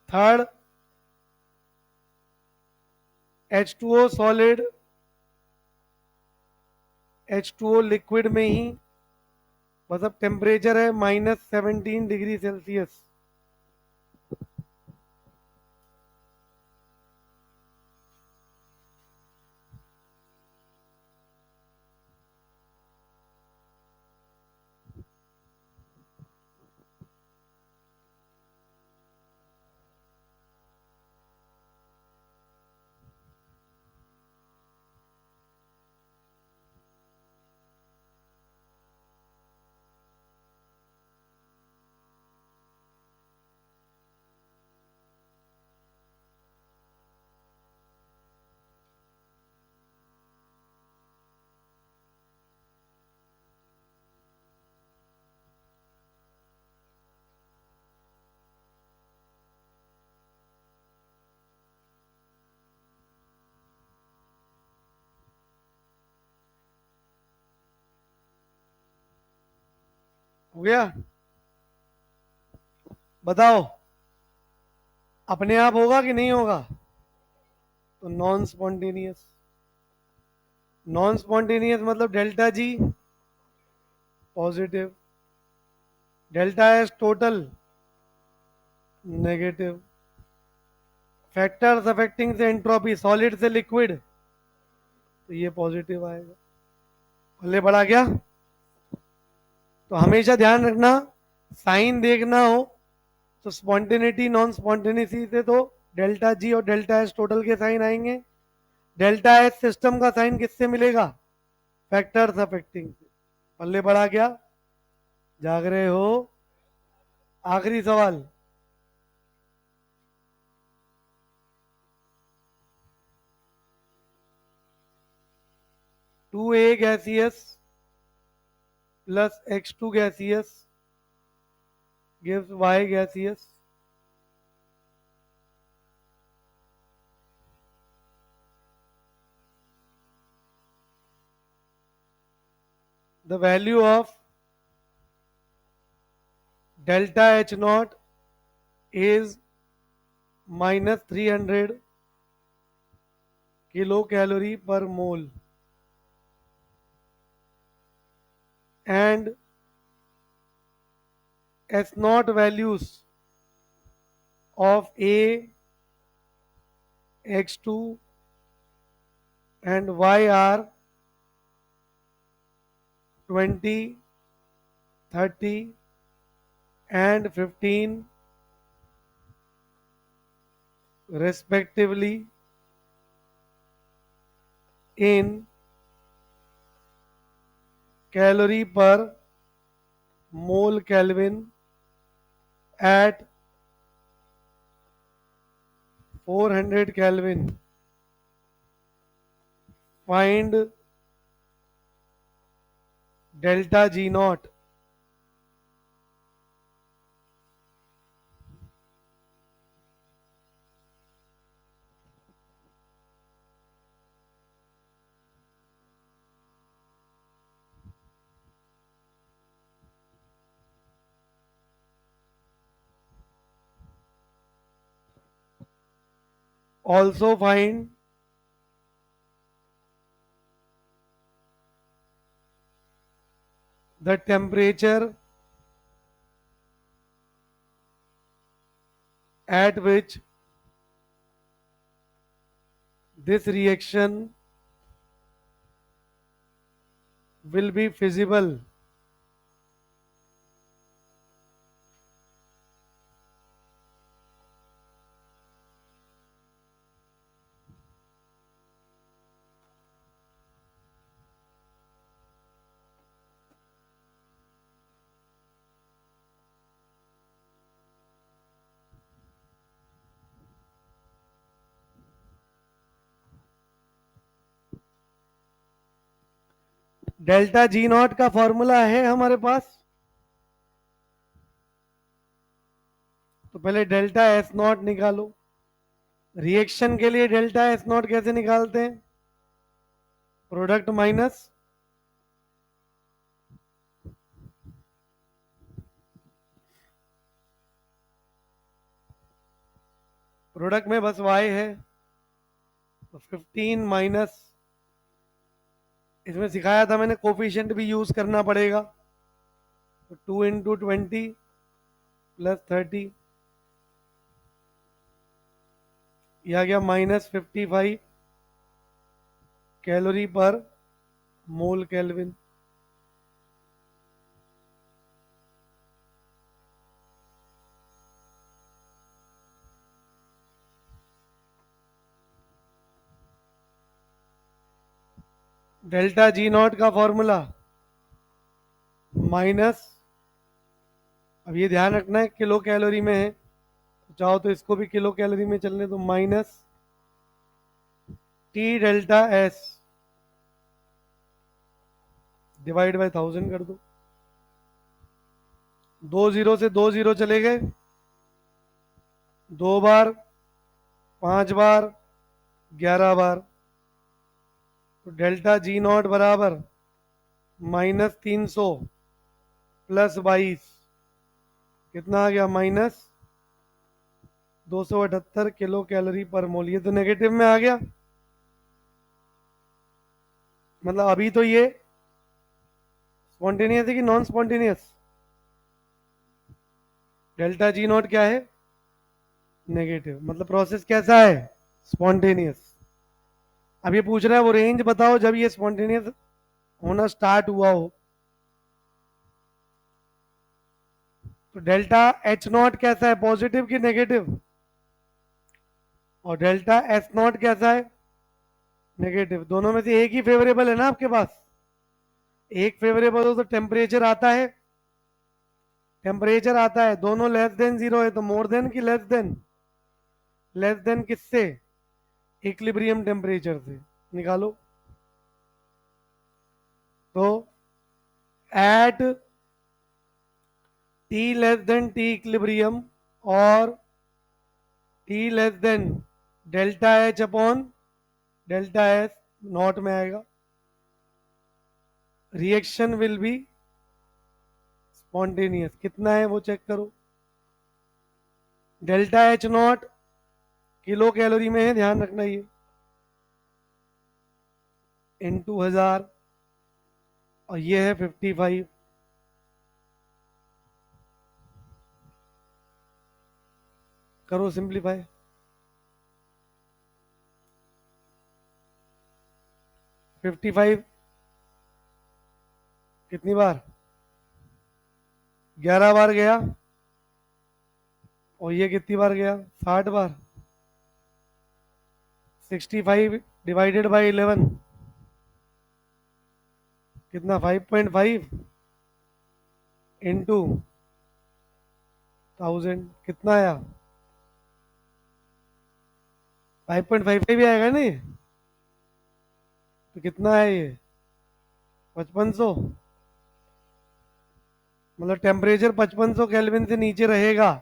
Third, H2O solid, H2O liquid में ही, मतलब टेम्परेचर है -17 डिग्री सेल्सियस। हो गया? बताओ, अपने आप होगा कि नहीं होगा? तो नॉन स्पॉन्टेनियस, नॉन स्पॉन्टेनियस मतलब delta G positive, delta S total negative. Factors affecting से एंट्रोपी, सॉलिड से लिक्विड, तो ये पॉजिटिव आएगा। पल्ले बढ़ा गया? तो हमेशा ध्यान रखना, साइन देखना हो तो स्पॉन्टेनिटी नॉन स्पॉन्टेनिटी से तो डेल्टा जी और डेल्टा एस टोटल के साइन आएंगे। डेल्टा एस सिस्टम का साइन किससे मिलेगा? फैक्टर्स अफेक्टिंग से। पल्ले बढ़ा गया? जाग रहे हो? आखिरी सवाल, 2A gaseous plus X2 gaseous gives Y gaseous. The value of delta H naught is -300 kilocalorie per mole, and S naught values of A, X2 and Y are 20, 30 and 15 respectively in calorie per mole Kelvin at 400 Kelvin. Find delta G naught. Also find the temperature at which this reaction will be feasible. Delta G not का फॉर्मूला है हमारे पास, तो पहले डेल्टा एस नॉट निकालो। रिएक्शन के लिए डेल्टा एस नॉट कैसे निकालते हैं? प्रोडक्ट माइनस प्रोडक्ट में बस y है, तो 15 माइनस, इसमें सिखाया था मैंने कोफिशिएंट भी यूज करना पड़ेगा, तो 2 × 20 प्लस 30, यह आ गया -55 calorie per mole kelvin. Delta G not का फॉर्मूला माइनस, अब ये ध्यान रखना है किलो कैलोरी में है, तो चाहो तो इसको भी किलो कैलोरी में चलने, तो minus T delta S divide by 1000 कर दो। 2 जीरो से 2 जीरो चले गए, 2 बार, 5 बार, 11 बार, तो डेल्टा जी नॉट बराबर -300 प्लस 22, कितना आ गया? -278 किलो कैलोरी पर मोल। ये तो नेगेटिव में आ गया, मतलब अभी तो ये स्पॉन्टेनियस है कि non spontaneous? Delta G not क्या है? नेगेटिव, मतलब प्रोसेस कैसा है? स्पॉन्टेनियस। अब ये पूछ रहा है वो रेंज बताओ जब ये स्पॉन्टेनियस होना स्टार्ट हुआ हो। तो डेल्टा एच नॉट कैसा है? पॉजिटिव कि नेगेटिव? और डेल्टा एस नॉट कैसा है? नेगेटिव। दोनों में से एक ही फेवरेबल है ना आपके पास? एक फेवरेबल हो तो टेम्परेचर आता है, टेम्परेचर आता है, दोनों लेस देन जीरो है, तो मोर देन कि लेस देन? लेस देन किससे? इक्विलिब्रियम टेम्परेचर से। निकालो। तो at T less than T equilibrium और T less than delta H upon delta S not में आएगा, रिएक्शन विल बी स्पॉन्टेनियस। कितना है वो चेक करो। Delta H not kilo calorie में है, ध्यान रखना, ये × 1000, और ये है 55। करो सिंप्लीफाई। 55 कितनी बार? 11 बार गया, और ये कितनी बार गया? 60 बार। 65 डिवाइडेड बाई 11 कितना? 5.5 इंटू 1000 कितना आया? 5.5 भी आएगा नहीं, तो कितना है ये? 5500। मतलब टेम्परेचर 5500 केल्विन से नीचे रहेगा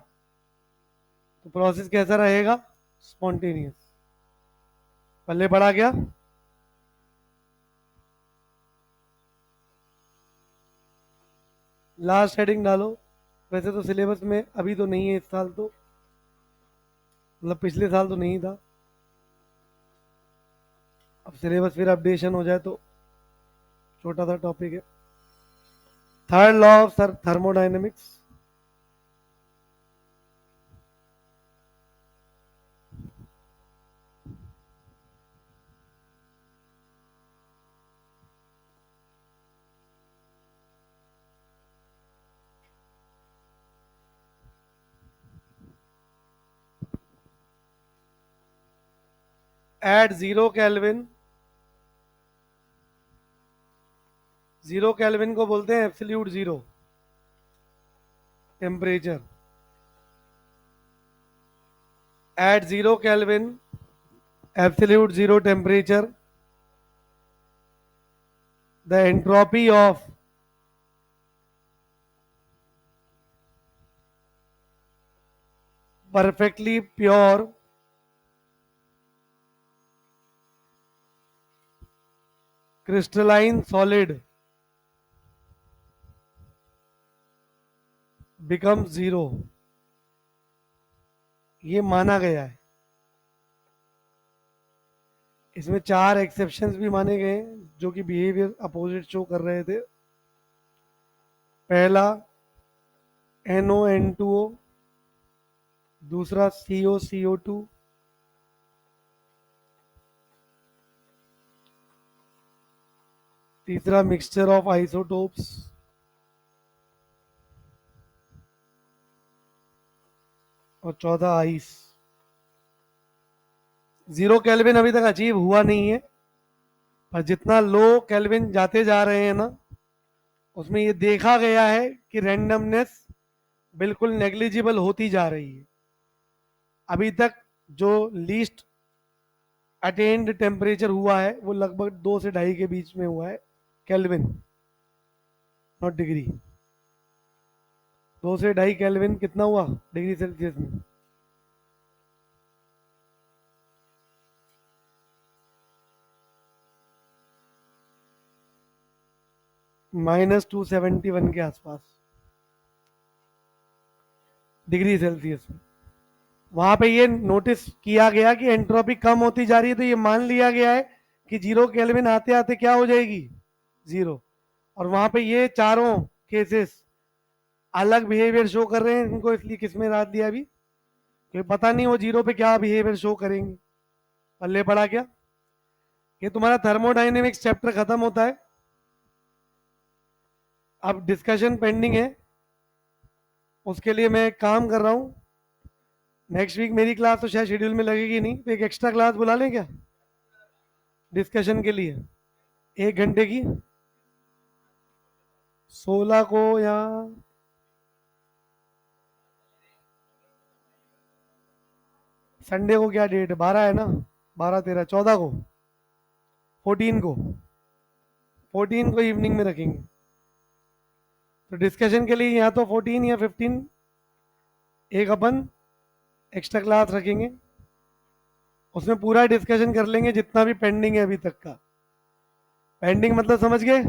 तो प्रोसेस कैसा रहेगा? स्पॉन्टेनियस। पल्ले बढ़ा गया। लास्ट हेडिंग डालो। वैसे तो सिलेबस में अभी तो नहीं है इस साल, तो मतलब पिछले साल तो नहीं था, अब सिलेबस फिर अपडेशन हो जाए तो छोटा सा टॉपिक है। Third law of thermodynamics. At 0 kelvin, 0 kelvin को बोलते हैं absolute zero temperature. At 0 kelvin absolute zero temperature, the entropy of perfectly pure crystalline solid becomes zero. ये माना गया है. इसमें 4 एक्सेप्शंस भी माने गए हैं जो कि बिहेवियर अपोजिट शो कर रहे थे. पहला NON2O, दूसरा COCO2, तीसरा मिक्सचर ऑफ आइसोटोप्स, और चौथा आइस. 0 केल्विन अभी तक अचीव हुआ नहीं है, पर जितना लो केल्विन जाते जा रहे हैं ना, उसमें ये देखा गया है कि रैंडमनेस बिल्कुल नेग्लिजिबल होती जा रही है. अभी तक जो लीस्ट अटेन्ड टेम्परेचर हुआ है वो लगभग 2 से 2.5 के बीच में हुआ है. Kelvin, not degree. 2 से 2.5 केल्विन कितना हुआ डिग्री सेल्सियस में? -271 के आसपास डिग्री सेल्सियस में. वहां पे ये नोटिस किया गया कि एंट्रोपी कम होती जा रही है, तो ये मान लिया गया है कि 0 केल्विन आते आते क्या हो जाएगी? 0. और वहां पे ये चारों केसेस अलग बिहेवियर शो कर रहे हैं. इनको इसलिए किस में डाल दिया अभी, क्योंकि पता नहीं वो 0 पे क्या बिहेवियर शो करेंगे. पल्ले पड़ा क्या? ये तुम्हारा थर्मोडाइनेमिक्स चैप्टर खत्म होता है. अब डिस्कशन पेंडिंग है, उसके लिए मैं काम कर रहा हूँ. नेक्स्ट वीक मेरी क्लास तो शायद शेड्यूल में लगेगी नहीं, तो एक एक्स्ट्रा क्लास बुला लें क्या डिस्कशन के लिए, 1 घंटे की, 16 को, या संडे को क्या डेट है? 12 है ना, 12, 13, 14 को, 14 को, 14 को इवनिंग में रखेंगे. तो डिस्कशन के लिए या तो 14 या 15 एक अपन एक्स्ट्रा क्लास रखेंगे. उसमें पूरा डिस्कशन कर लेंगे जितना भी पेंडिंग है अभी तक का. पेंडिंग मतलब समझ गए?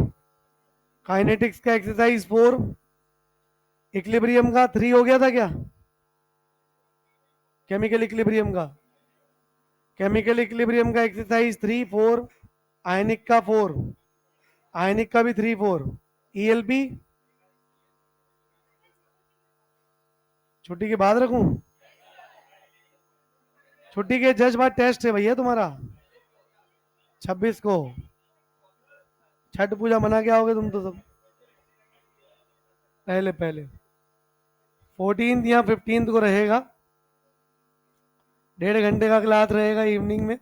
काइनेटिक्स का एक्सरसाइज 4, इक्विलिब्रियम का 3 हो गया था क्या? केमिकल इक्विलिब्रियम का, केमिकल इक्विलिब्रियम का एक्सरसाइज 3, 4, आयनिक का 4, आयनिक का भी 3, 4, ELP छुट्टी के बाद रखूं? छुट्टी के जस्ट बाद टेस्ट है भैया तुम्हारा 26 को. छठ पूजा मना के आओगे तुम तो सब. पहले पहले 14 या 15 को रहेगा, 1.5 घंटे का क्लास रहेगा इवनिंग में.